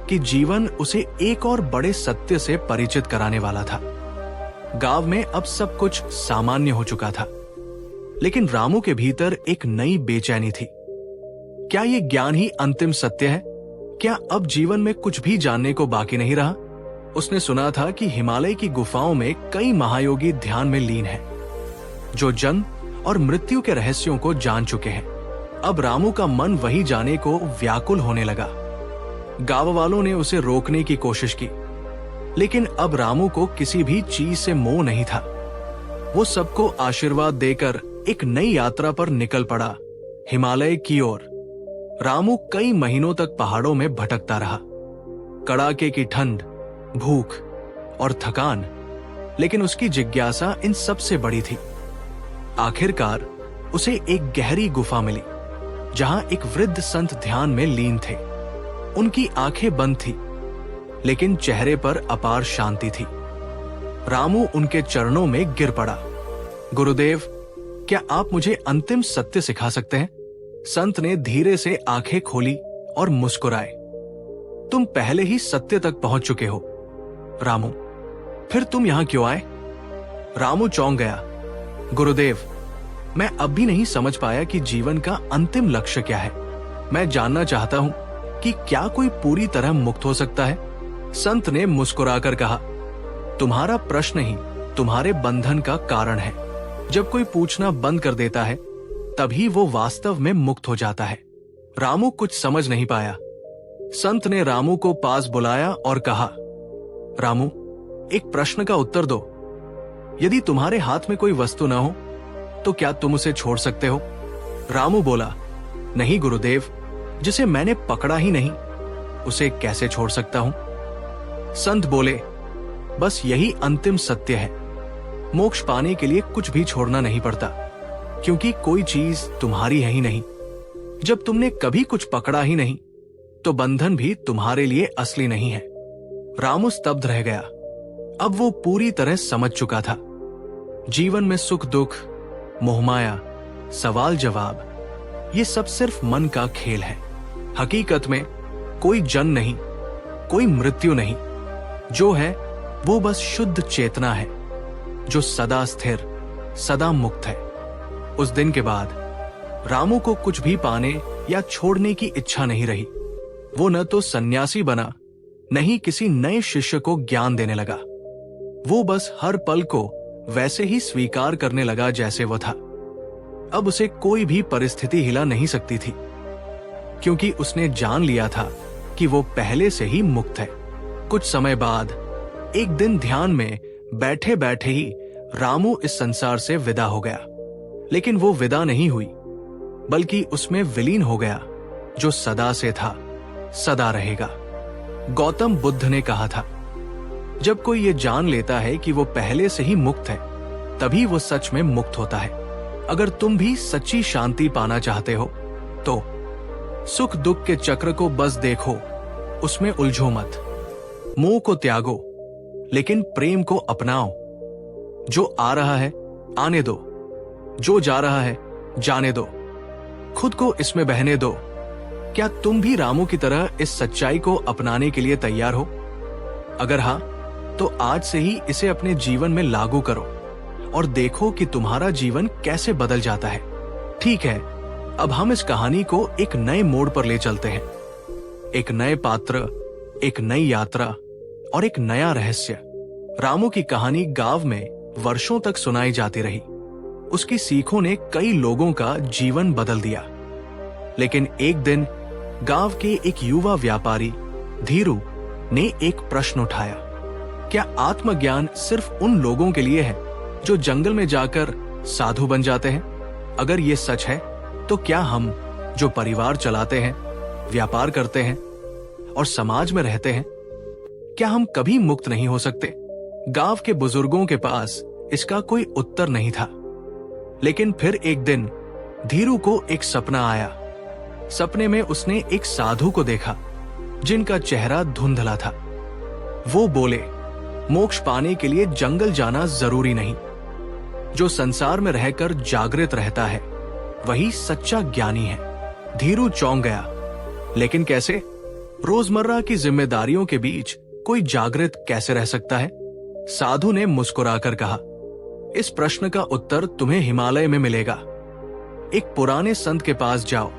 कि जीवन उसे एक और बड़े सत्य से परिचित कराने वाला था। गांव में अब सब कुछ सामान्य हो चुका था, लेकिन रामू के भीतर एक नई बेचैनी थी। क्या ये ज्ञान ही अंतिम सत्य है? क्या अब जीवन में कुछ भी जानने को बाकी नहीं रहा? उसने सुना था कि हिमालय की गुफाओं में कई महायोगी ध्यान में लीन हैं, जो जन्म और मृत्यु के रहस्यों को जान चुके हैं। अब रामू का मन वही जाने को व्याकुल होने लगा। गांव वालों ने उसे रोकने की कोशिश की, लेकिन अब रामू को किसी भी चीज से मोह नहीं था। वो सबको आशीर्वाद देकर एक नई यात्रा पर निकल पड़ा, हिमालय की ओर। रामू कई महीनों तक पहाड़ों में भटकता रहा। कड़ाके की ठंड, भूख और थकान, लेकिन उसकी जिज्ञासा इन सबसे बड़ी थी। आखिरकार उसे एक गहरी गुफा मिली, जहां एक वृद्ध संत ध्यान में लीन थे। उनकी आंखें बंद थी, लेकिन चेहरे पर अपार शांति थी। रामू उनके चरणों में गिर पड़ा। गुरुदेव, क्या आप मुझे अंतिम सत्य सिखा सकते हैं? संत ने धीरे से आंखें खोली और मुस्कुराए। तुम पहले ही सत्य तक पहुंच चुके हो, रामू। फिर तुम यहां क्यों आए? रामू चौंक गया। गुरुदेव, मैं अब भी नहीं समझ पाया कि जीवन का अंतिम लक्ष्य क्या है। मैं जानना चाहता हूं कि क्या कोई पूरी तरह मुक्त हो सकता है? संत ने मुस्कुराकर कहा, तुम्हारा प्रश्न ही तुम्हारे बंधन का कारण है। जब कोई पूछना बंद कर देता है, तभी वो वास्तव में मुक्त हो जाता है। रामू कुछ समझ नहीं पाया। संत ने रामू को पास बुलाया और कहा, रामू, एक प्रश्न का उत्तर दो। यदि तुम्हारे हाथ में कोई वस्तु न हो, तो क्या तुम उसे छोड़ सकते हो? रामू बोला, नहीं गुरुदेव, जिसे मैंने पकड़ा ही नहीं, उसे कैसे छोड़ सकता हूं? संत बोले, बस यही अंतिम सत्य है। मोक्ष पाने के लिए कुछ भी छोड़ना नहीं पड़ता, क्योंकि कोई चीज तुम्हारी है ही नहीं। जब तुमने कभी कुछ पकड़ा ही नहीं, तो बंधन भी तुम्हारे लिए असली नहीं है। रामू स्तब्ध रह गया। अब वो पूरी तरह समझ चुका था। जीवन में सुख दुख, मोहमाया, सवाल जवाब, ये सब सिर्फ मन का खेल है। हकीकत में कोई जन्म नहीं, कोई मृत्यु नहीं। जो है वो बस शुद्ध चेतना है, जो सदा स्थिर, सदा मुक्त है। उस दिन के बाद रामू को कुछ भी पाने या छोड़ने की इच्छा नहीं रही। वो न तो सन्यासी बना, न ही किसी नए शिष्य को ज्ञान देने लगा। वो बस हर पल को वैसे ही स्वीकार करने लगा जैसे वो था। अब उसे कोई भी परिस्थिति हिला नहीं सकती थी, क्योंकि उसने जान लिया था कि वो पहले से ही मुक्त है। कुछ समय बाद एक दिन ध्यान में बैठे बैठे ही रामू इस संसार से विदा हो गया। लेकिन वो विदा नहीं हुई, बल्कि उसमें विलीन हो गया, जो सदा से था, सदा रहेगा। गौतम बुद्ध ने कहा था, जब कोई ये जान लेता है कि वो पहले से ही मुक्त है, तभी वो सच में मुक्त होता है। अगर तुम भी सच्ची शांति पाना चाहते हो, तो सुख दुख के चक्र को बस देखो, उसमें उलझो मत। मोह को त्यागो, लेकिन प्रेम को अपनाओ। जो आ रहा है आने दो, जो जा रहा है जाने दो, खुद को इसमें बहने दो। क्या तुम भी रामू की तरह इस सच्चाई को अपनाने के लिए तैयार हो? अगर हाँ, तो आज से ही इसे अपने जीवन में लागू करो और देखो कि तुम्हारा जीवन कैसे बदल जाता है। ठीक है, अब हम इस कहानी को एक नए मोड़ पर ले चलते हैं। एक नए पात्र, एक नई यात्रा और एक नया रहस्य। रामू की कहानी गांव में वर्षों तक सुनाई जाती रही। उसकी सीखों ने कई लोगों का जीवन बदल दिया। लेकिन एक दिन गांव के एक युवा व्यापारी धीरू ने एक प्रश्न उठाया, क्या आत्मज्ञान सिर्फ उन लोगों के लिए है जो जंगल में जाकर साधु बन जाते हैं? अगर ये सच है, तो क्या हम जो परिवार चलाते हैं, व्यापार करते हैं और समाज में रहते हैं, क्या हम कभी मुक्त नहीं हो सकते? गांव के बुजुर्गों के पास इसका कोई उत्तर नहीं था। लेकिन फिर एक दिन धीरू को एक सपना आया। सपने में उसने एक साधु को देखा, जिनका चेहरा धुंधला था। वो बोले, मोक्ष पाने के लिए जंगल जाना जरूरी नहीं। जो संसार में रहकर जागृत रहता है, वही सच्चा ज्ञानी है। धीरू चौंक गया, लेकिन कैसे? रोजमर्रा की जिम्मेदारियों के बीच कोई जागृत कैसे रह सकता है? साधु ने मुस्कुराकर कहा, इस प्रश्न का उत्तर तुम्हें हिमालय में मिलेगा। एक पुराने संत के पास जाओ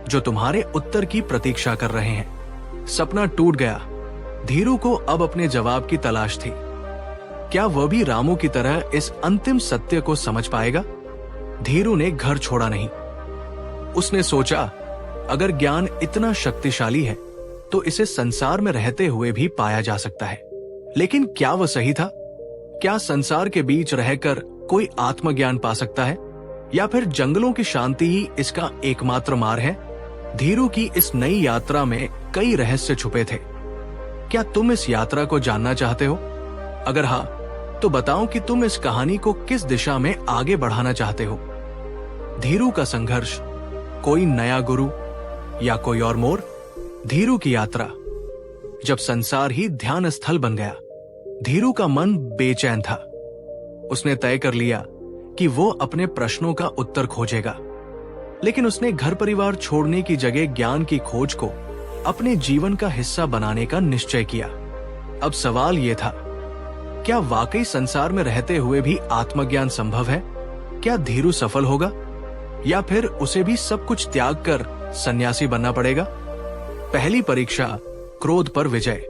जो तुम्हारे उत्तर की प्रतीक्षा कर रहे हैं। सपना टूट गया। धीरू को अब अपने जवाब की तलाश थी। क्या वह भी रामू की तरह इस अंतिम सत्य को समझ पाएगा? धीरू ने घर छोड़ा नहीं। उसने सोचा, अगर ज्ञान इतना शक्तिशाली है तो इसे संसार में रहते हुए भी पाया जा सकता है। लेकिन क्या वह सही था? क्या संसार के बीच रहकर कोई आत्मज्ञान पा सकता है, या फिर जंगलों की शांति ही इसका एकमात्र मार्ग है? धीरू की इस नई यात्रा में कई रहस्य छुपे थे। क्या तुम इस यात्रा को जानना चाहते हो? अगर हाँ, तो बताओ कि तुम इस कहानी को किस दिशा में आगे बढ़ाना चाहते हो। धीरू का संघर्ष, कोई नया गुरु या कोई और मोड़? धीरू की यात्रा। जब संसार ही ध्यान स्थल बन गया, धीरू का मन बेचैन था। उसने तय कर लिया कि वो अपने प्रश्नों का उत्तर खोजेगा। लेकिन उसने घर परिवार छोड़ने की जगह ज्ञान की खोज को अपने जीवन का हिस्सा बनाने का निश्चय किया। अब सवाल यह था, क्या वाकई संसार में रहते हुए भी आत्मज्ञान संभव है? क्या धीरू सफल होगा, या फिर उसे भी सब कुछ त्याग कर सन्यासी बनना पड़ेगा? पहली परीक्षा, क्रोध पर विजय।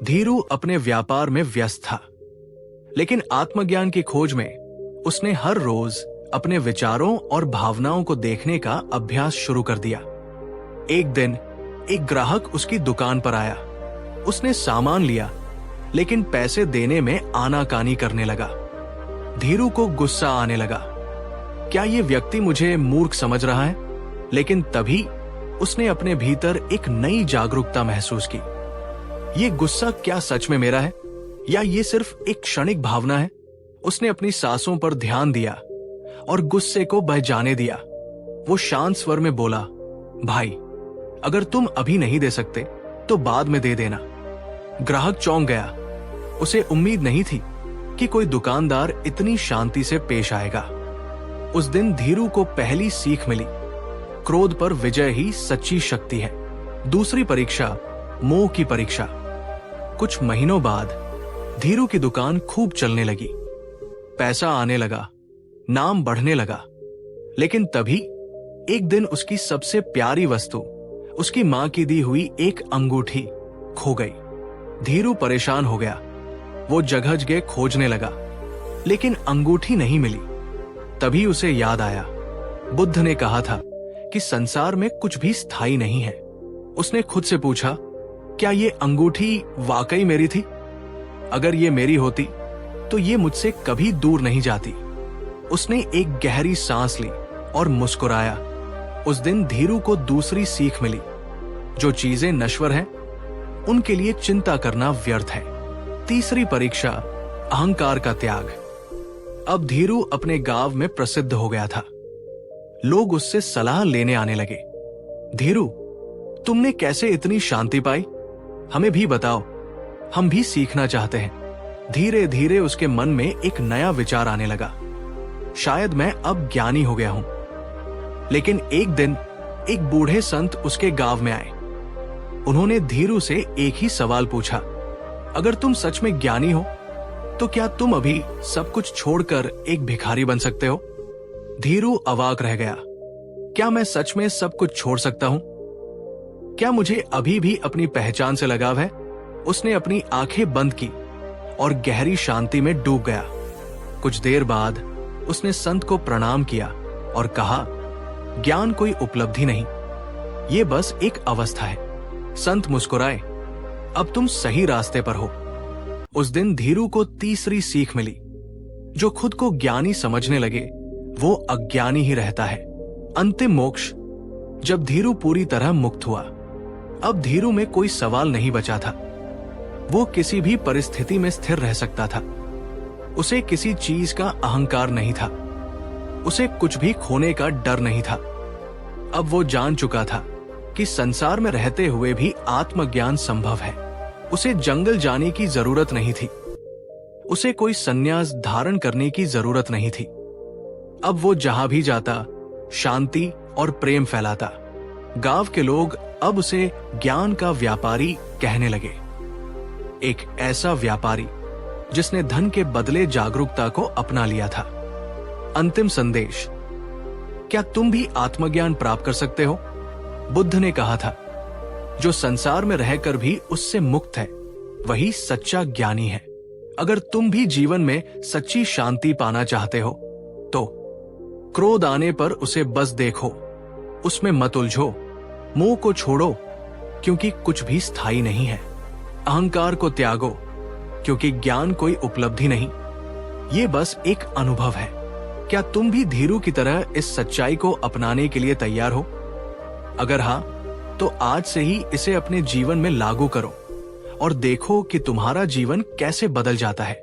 धीरू अपने व्यापार में व्यस्त था, लेकिन आत्मज्ञान की खोज में उसने हर रोज अपने विचारों और भावनाओं को देखने का अभ्यास शुरू कर दिया। एक दिन एक ग्राहक उसकी दुकान पर आया। उसने सामान लिया, लेकिन पैसे देने में आनाकानी करने लगा। धीरू को गुस्सा आने लगा। क्या ये व्यक्ति मुझे मूर्ख समझ रहा है? लेकिन तभी उसने अपने भीतर एक नई जागरूकता महसूस की। ये गुस्सा क्या सच में मेरा है, या ये सिर्फ एक क्षणिक भावना है? उसने अपनी सांसों पर ध्यान दिया और गुस्से को बह जाने दिया। वो शांत स्वर में बोला, भाई, अगर तुम अभी नहीं दे सकते तो बाद में दे देना। ग्राहक चौंक गया। उसे उम्मीद नहीं थी कि कोई दुकानदार इतनी शांति से पेश आएगा। उस दिन धीरू को पहली सीख मिली, क्रोध पर विजय ही सच्ची शक्ति है। दूसरी परीक्षा, मोह की परीक्षा। कुछ महीनों बाद धीरू की दुकान खूब चलने लगी। पैसा आने लगा, नाम बढ़ने लगा। लेकिन तभी एक दिन उसकी सबसे प्यारी वस्तु, उसकी मां की दी हुई एक अंगूठी खो गई। धीरू परेशान हो गया। वो जगह जगह खोजने लगा, लेकिन अंगूठी नहीं मिली। तभी उसे याद आया, बुद्ध ने कहा था कि संसार में कुछ भी स्थायी नहीं है। उसने खुद से पूछा, क्या ये अंगूठी वाकई मेरी थी? अगर ये मेरी होती तो ये मुझसे कभी दूर नहीं जाती। उसने एक गहरी सांस ली और मुस्कुराया। उस दिन धीरू को दूसरी सीख मिली, जो चीजें नश्वर हैं उनके लिए चिंता करना व्यर्थ है। तीसरी परीक्षा, अहंकार का त्याग। अब धीरू अपने गांव में प्रसिद्ध हो गया था। लोग उससे सलाह लेने आने लगे। धीरू, तुमने कैसे इतनी शांति पाई? हमें भी बताओ, हम भी सीखना चाहते हैं। धीरे धीरे उसके मन में एक नया विचार आने लगा, शायद मैं अब ज्ञानी हो गया हूं। लेकिन एक दिन एक बूढ़े संत उसके गांव में आए। उन्होंने धीरू से एक ही सवाल पूछा, अगर तुम सच में ज्ञानी हो तो क्या तुम अभी सब कुछ छोड़कर एक भिखारी बन सकते हो? धीरू अवाक रह गया। क्या मैं सच में सब कुछ छोड़ सकता हूं? क्या मुझे अभी भी अपनी पहचान से लगाव है? उसने अपनी आंखें बंद की और गहरी शांति में डूब गया। कुछ देर बाद उसने संत को प्रणाम किया और कहा, ज्ञान कोई उपलब्धि नहीं, ये बस एक अवस्था है। संत मुस्कुराए, अब तुम सही रास्ते पर हो। उस दिन धीरू को तीसरी सीख मिली, जो खुद को ज्ञानी समझने लगे वो अज्ञानी ही रहता है। अंतिम मोक्ष। जब धीरू पूरी तरह मुक्त हुआ, अब धीरू में कोई सवाल नहीं बचा था। वो किसी भी परिस्थिति में स्थिर रह सकता था। उसे किसी चीज का अहंकार नहीं था। उसे कुछ भी खोने का डर नहीं था। अब वो जान चुका था कि संसार में रहते हुए भी आत्मज्ञान संभव है। उसे जंगल जाने की जरूरत नहीं थी। उसे कोई संन्यास धारण करने की जरूरत नहीं थी। अब वो जहां भी जाता शांति और प्रेम फैलाता। गांव के लोग अब उसे ज्ञान का व्यापारी कहने लगे। एक ऐसा व्यापारी जिसने धन के बदले जागरूकता को अपना लिया था। अंतिम संदेश, क्या तुम भी आत्मज्ञान प्राप्त कर सकते हो? बुद्ध ने कहा था, जो संसार में रहकर भी उससे मुक्त है वही सच्चा ज्ञानी है। अगर तुम भी जीवन में सच्ची शांति पाना चाहते हो तो क्रोध आने पर उसे बस देखो, उसमें मत उलझो, मोह को छोड़ो क्योंकि कुछ भी स्थायी नहीं है। अहंकार को त्यागो क्योंकि ज्ञान कोई उपलब्धि नहीं, ये बस एक अनुभव है। क्या तुम भी धीरू की तरह इस सच्चाई को अपनाने के लिए तैयार हो? अगर हां, तो आज से ही इसे अपने जीवन में लागू करो और देखो कि तुम्हारा जीवन कैसे बदल जाता है।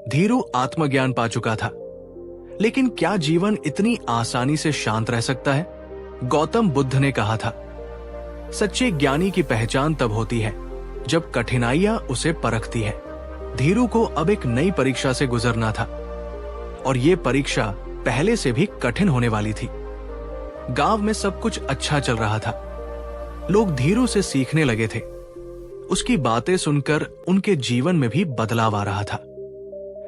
धीरू आत्मज्ञान पा चुका था, लेकिन क्या जीवन इतनी आसानी से शांत रह सकता है? गौतम बुद्ध ने कहा था, सच्चे ज्ञानी की पहचान तब होती है जब कठिनाइयां उसे परखती है। धीरू को अब एक नई परीक्षा से गुजरना था और ये परीक्षा पहले से भी कठिन होने वाली थी। गांव में सब कुछ अच्छा चल रहा था, लोग धीरू से सीखने लगे थे। उसकी बातें सुनकर उनके जीवन में भी बदलाव आ रहा था।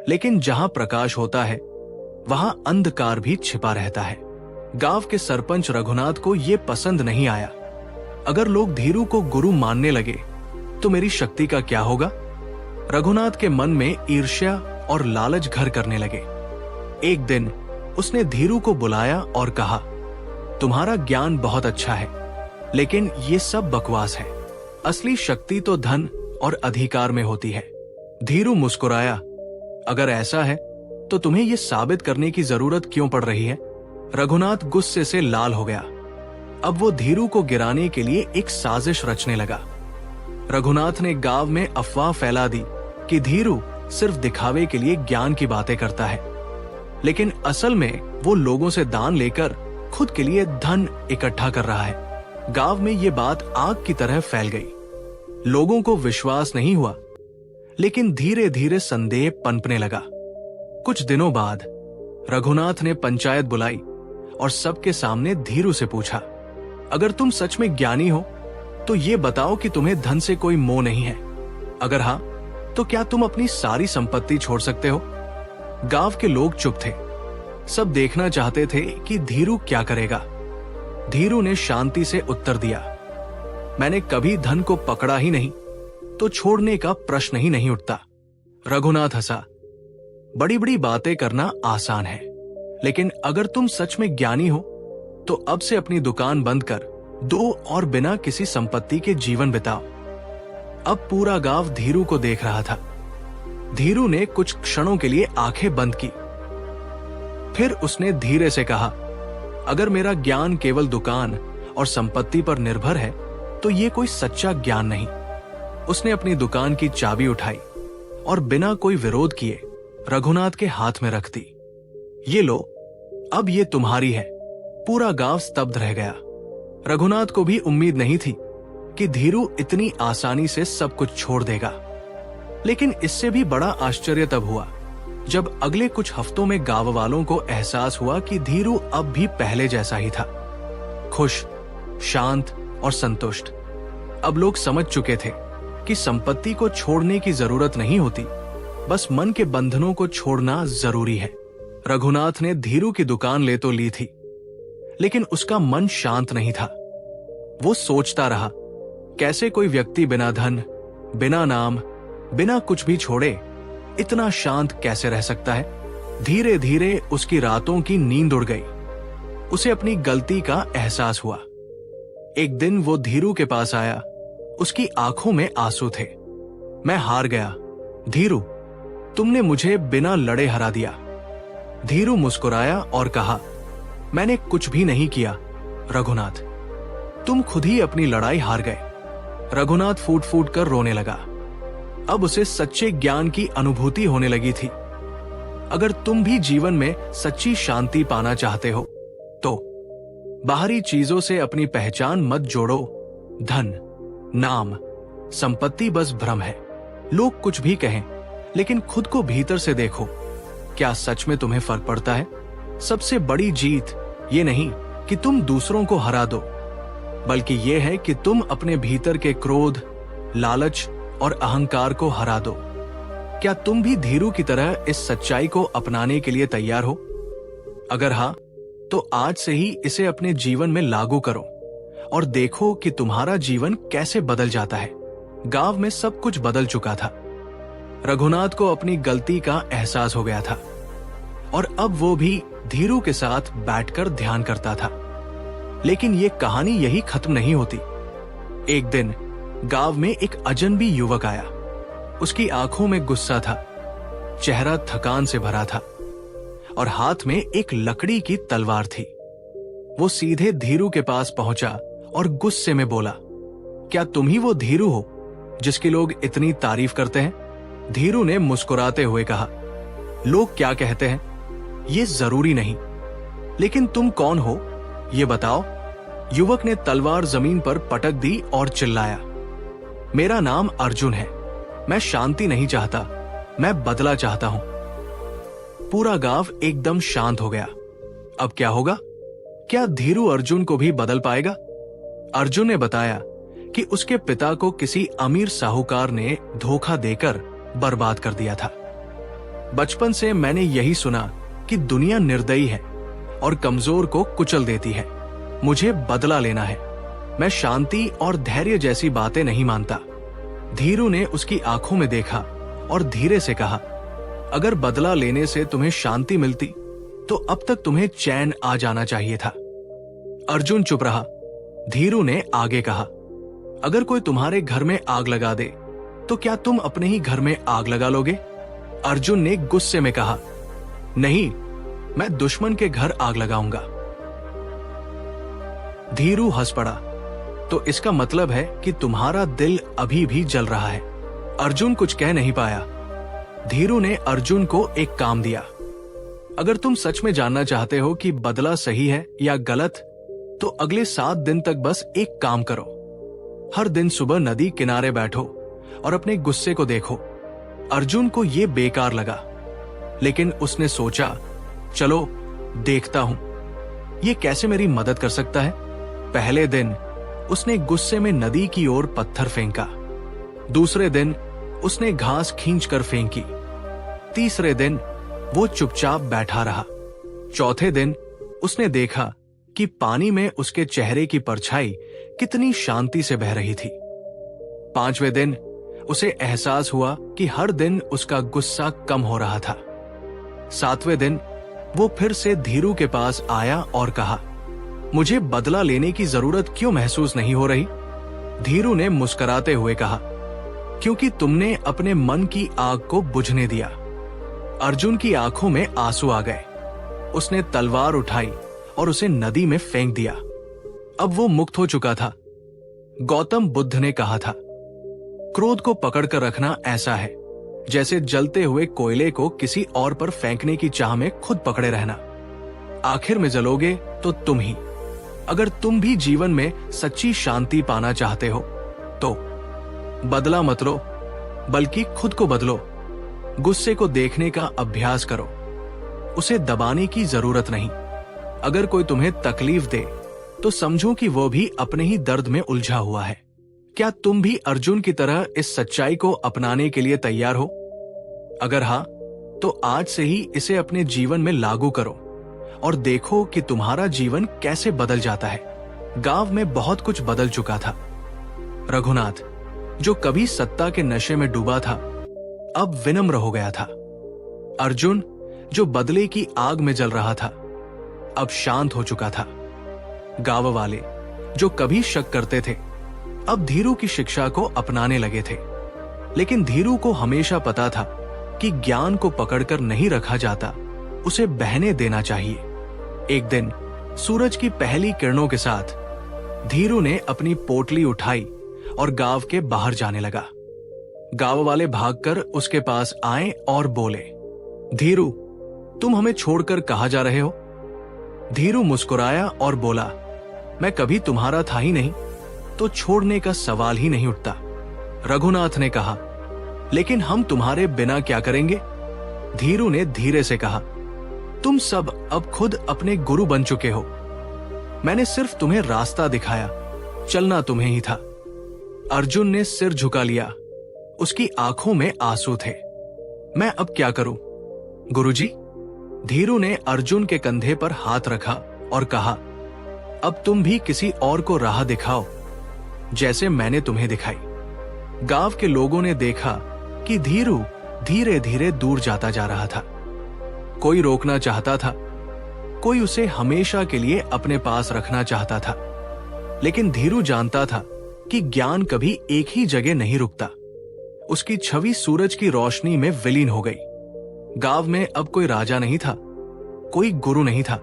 लेकिन जहां प्रकाश होता है वहां अंधकार भी छिपा रहता है। गांव के सरपंच रघुनाथ को यह पसंद नहीं आया। अगर लोग धीरू को गुरु मानने लगे तो मेरी शक्ति का क्या होगा? रघुनाथ के मन में ईर्ष्या और लालच घर करने लगे। एक दिन उसने धीरू को बुलाया और कहा, तुम्हारा ज्ञान बहुत अच्छा है, लेकिन ये सब बकवास है। असली शक्ति तो धन और अधिकार में होती है। धीरू मुस्कुराया, अगर ऐसा है तो तुम्हें यह साबित करने की जरूरत क्यों पड़ रही है? रघुनाथ गुस्से से लाल हो गया। अब वो धीरू को गिराने के लिए एक साजिश रचने लगा। रघुनाथ ने गांव में अफवाह फैला दी कि धीरू सिर्फ दिखावे के लिए ज्ञान की बातें करता है, लेकिन असल में वो लोगों से दान लेकर खुद के लिए धन इकट्ठा कर रहा है। गांव में ये बात आग की तरह फैल गई। लोगों को विश्वास नहीं हुआ, लेकिन धीरे धीरे संदेह पनपने लगा। कुछ दिनों बाद रघुनाथ ने पंचायत बुलाई और सबके सामने धीरू से पूछा, अगर तुम सच में ज्ञानी हो तो ये बताओ कि तुम्हें धन से कोई मोह नहीं है। अगर हां, तो क्या तुम अपनी सारी संपत्ति छोड़ सकते हो? गांव के लोग चुप थे। सब देखना चाहते थे कि धीरू क्या करेगा। धीरू ने शांति से उत्तर दिया, मैंने कभी धन को पकड़ा ही नहीं, तो छोड़ने का प्रश्न ही नहीं उठता। रघुनाथ हंसा, बड़ी बड़ी बातें करना आसान है, लेकिन अगर तुम सच में ज्ञानी हो तो अब से अपनी दुकान बंद कर दो और बिना किसी संपत्ति के जीवन बिताओ। अब पूरा गांव धीरू को देख रहा था। धीरू ने कुछ क्षणों के लिए आंखें बंद की, फिर उसने धीरे से कहा, अगर मेरा ज्ञान केवल दुकान और संपत्ति पर निर्भर है तो ये कोई सच्चा ज्ञान नहीं। उसने अपनी दुकान की चाबी उठाई और बिना कोई विरोध किए रघुनाथ के हाथ में रख दी। ये लो, अब ये तुम्हारी है। पूरा गांव स्तब्ध रह गया। रघुनाथ को भी उम्मीद नहीं थी कि धीरू इतनी आसानी से सब कुछ छोड़ देगा। लेकिन इससे भी बड़ा आश्चर्य तब हुआ जब अगले कुछ हफ्तों में गांव वालों को एहसास हुआ कि धीरू अब भी पहले जैसा ही था, खुश, शांत और संतुष्ट। अब लोग समझ चुके थे कि संपत्ति को छोड़ने की जरूरत नहीं होती, बस मन के बंधनों को छोड़ना जरूरी है। रघुनाथ ने धीरू की दुकान ले तो ली थी, लेकिन उसका मन शांत नहीं था। वो सोचता रहा, कैसे कोई व्यक्ति बिना धन, बिना नाम, बिना कुछ भी छोड़े इतना शांत कैसे रह सकता है? धीरे धीरे उसकी रातों की नींद उड़ गई। उसे अपनी गलती का एहसास हुआ। एक दिन वो धीरू के पास आया। उसकी आंखों में आंसू थे। मैं हार गया धीरू, तुमने मुझे बिना लड़े हरा दिया। धीरू मुस्कुराया और कहा, मैंने कुछ भी नहीं किया रघुनाथ, तुम खुद ही अपनी लड़ाई हार गए। रघुनाथ फूट फूट कर रोने लगा। अब उसे सच्चे ज्ञान की अनुभूति होने लगी थी। अगर तुम भी जीवन में सच्ची शांति पाना चाहते हो तो बाहरी चीजों से अपनी पहचान मत जोड़ो। धन, नाम, संपत्ति बस भ्रम है। लोग कुछ भी कहें, लेकिन खुद को भीतर से देखो, क्या सच में तुम्हें फर्क पड़ता है? सबसे बड़ी जीत ये नहीं कि तुम दूसरों को हरा दो, बल्कि ये है कि तुम अपने भीतर के क्रोध, लालच और अहंकार को हरा दो। क्या तुम भी धीरू की तरह इस सच्चाई को अपनाने के लिए तैयार हो? अगर हाँ, तो आज से ही इसे अपने जीवन में लागू करो और देखो कि तुम्हारा जीवन कैसे बदल जाता है। गांव में सब कुछ बदल चुका था। रघुनाथ को अपनी गलती का एहसास हो गया था और अब वो भी धीरू के साथ बैठकर ध्यान करता था। लेकिन ये कहानी यही खत्म नहीं होती। एक दिन गांव में एक अजनबी युवक आया। उसकी आंखों में गुस्सा था, चेहरा थकान से भरा था और हाथ में एक लकड़ी की तलवार थी। वो सीधे धीरू के पास पहुंचा और गुस्से में बोला, क्या तुम ही वो धीरू हो जिसकी लोग इतनी तारीफ करते हैं? धीरू ने मुस्कुराते हुए कहा, लोग क्या कहते हैं ये जरूरी नहीं, लेकिन तुम कौन हो ये बताओ। युवक ने तलवार जमीन पर पटक दी और चिल्लाया, मेरा नाम अर्जुन है। मैं शांति नहीं चाहता, मैं बदला चाहता हूं। पूरा गांव एकदम शांत हो गया। अब क्या होगा? क्या धीरू अर्जुन को भी बदल पाएगा? अर्जुन ने बताया कि उसके पिता को किसी अमीर साहूकार ने धोखा देकर बर्बाद कर दिया था। बचपन से मैंने यही सुना कि दुनिया निर्दयी है और कमजोर को कुचल देती है। मुझे बदला लेना है। मैं शांति और धैर्य जैसी बातें नहीं मानता। धीरू ने उसकी आंखों में देखा और धीरे से कहा, अगर बदला लेने से तुम्हें शांति मिलती तो अब तक तुम्हें चैन आ जाना चाहिए था। अर्जुन चुप रहा। धीरू ने आगे कहा, अगर कोई तुम्हारे घर में आग लगा दे तो क्या तुम अपने ही घर में आग लगा लोगे? अर्जुन ने गुस्से में कहा, नहीं, मैं दुश्मन के घर आग लगाऊंगा। धीरू हंस पड़ा, तो इसका मतलब है कि तुम्हारा दिल अभी भी जल रहा है। अर्जुन कुछ कह नहीं पाया। धीरू ने अर्जुन को एक काम दिया, अगर तुम सच में जानना चाहते हो कि बदला सही है या गलत, तो अगले 7 दिन तक बस एक काम करो। हर दिन सुबह नदी किनारे बैठो और अपने गुस्से को देखो। अर्जुन को यह बेकार लगा, लेकिन उसने सोचा, चलो देखता हूं ये कैसे मेरी मदद कर सकता है। पहले दिन उसने गुस्से में नदी की ओर पत्थर फेंका। दूसरे दिन उसने घास खींचकर फेंकी। तीसरे दिन वो चुपचाप बैठा रहा। चौथे दिन उसने देखा कि पानी में उसके चेहरे की परछाई कितनी शांति से बह रही थी। 5वें दिन उसे एहसास हुआ कि हर दिन उसका गुस्सा कम हो रहा था। 7वें दिन वो फिर से धीरू के पास आया और कहा, मुझे बदला लेने की जरूरत क्यों महसूस नहीं हो रही? धीरू ने मुस्कुराते हुए कहा, क्योंकि तुमने अपने मन की आग को बुझने दिया। अर्जुन की आंखों में आंसू आ गए। उसने तलवार उठाई और उसे नदी में फेंक दिया। अब वो मुक्त हो चुका था। गौतम बुद्ध ने कहा था, क्रोध को पकड़कर रखना ऐसा है जैसे जलते हुए कोयले को किसी और पर फेंकने की चाह में खुद पकड़े रहना। आखिर में जलोगे तो तुम ही। अगर तुम भी जीवन में सच्ची शांति पाना चाहते हो तो बदला मत लो, बल्कि खुद को बदलो। गुस्से को देखने का अभ्यास करो, उसे दबाने की जरूरत नहीं। अगर कोई तुम्हें तकलीफ दे तो समझो कि वो भी अपने ही दर्द में उलझा हुआ है। क्या तुम भी अर्जुन की तरह इस सच्चाई को अपनाने के लिए तैयार हो? अगर हाँ, तो आज से ही इसे अपने जीवन में लागू करो और देखो कि तुम्हारा जीवन कैसे बदल जाता है। गांव में बहुत कुछ बदल चुका था। रघुनाथ, जो कभी सत्ता के नशे में डूबा था, अब विनम्र हो गया था। अर्जुन, जो बदले की आग में जल रहा था, अब शांत हो चुका था। गांव वाले, जो कभी शक करते थे, अब धीरू की शिक्षा को अपनाने लगे थे। लेकिन धीरू को हमेशा पता था कि ज्ञान को पकड़कर नहीं रखा जाता, उसे बहने देना चाहिए। एक दिन सूरज की पहली किरणों के साथ धीरू ने अपनी पोटली उठाई और गांव के बाहर जाने लगा। गांव वाले भागकर उसके पास आए और बोले, धीरू, तुम हमें छोड़कर कहां जा रहे हो? धीरू मुस्कुराया और बोला, मैं कभी तुम्हारा था ही नहीं, तो छोड़ने का सवाल ही नहीं उठता। रघुनाथ ने कहा, लेकिन हम तुम्हारे बिना क्या करेंगे? धीरू ने धीरे से कहा, तुम सब अब खुद अपने गुरु बन चुके हो। मैंने सिर्फ तुम्हें रास्ता दिखाया, चलना तुम्हें ही था। अर्जुन ने सिर झुका लिया। उसकी आंखों में आंसू थे। मैं अब क्या करूं गुरुजी? धीरू ने अर्जुन के कंधे पर हाथ रखा और कहा, अब तुम भी किसी और को राह दिखाओ, जैसे मैंने तुम्हें दिखाई। गांव के लोगों ने देखा कि धीरू धीरे धीरे दूर जाता जा रहा था। कोई रोकना चाहता था, कोई उसे हमेशा के लिए अपने पास रखना चाहता था। लेकिन धीरू जानता था कि ज्ञान कभी एक ही जगह नहीं रुकता। उसकी छवि सूरज की रोशनी में विलीन हो गई। गांव में अब कोई राजा नहीं था, कोई गुरु नहीं था,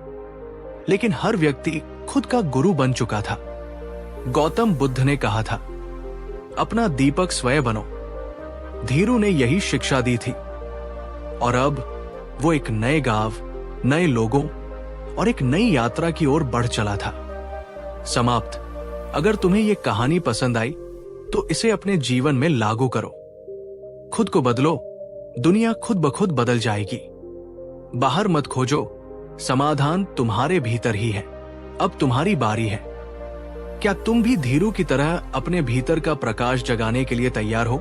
लेकिन हर व्यक्ति खुद का गुरु बन चुका था। गौतम बुद्ध ने कहा था, अपना दीपक स्वयं बनो। धीरू ने यही शिक्षा दी थी। और अब वो एक नए गांव, नए लोगों और एक नई यात्रा की ओर बढ़ चला था। समाप्त। अगर तुम्हें यह कहानी पसंद आई तो इसे अपने जीवन में लागू करो। खुद को बदलो, दुनिया खुद ब खुद बदल जाएगी। बाहर मत खोजो, समाधान तुम्हारे भीतर ही है। अब तुम्हारी बारी है। क्या तुम भी धीरू की तरह अपने भीतर का प्रकाश जगाने के लिए तैयार हो?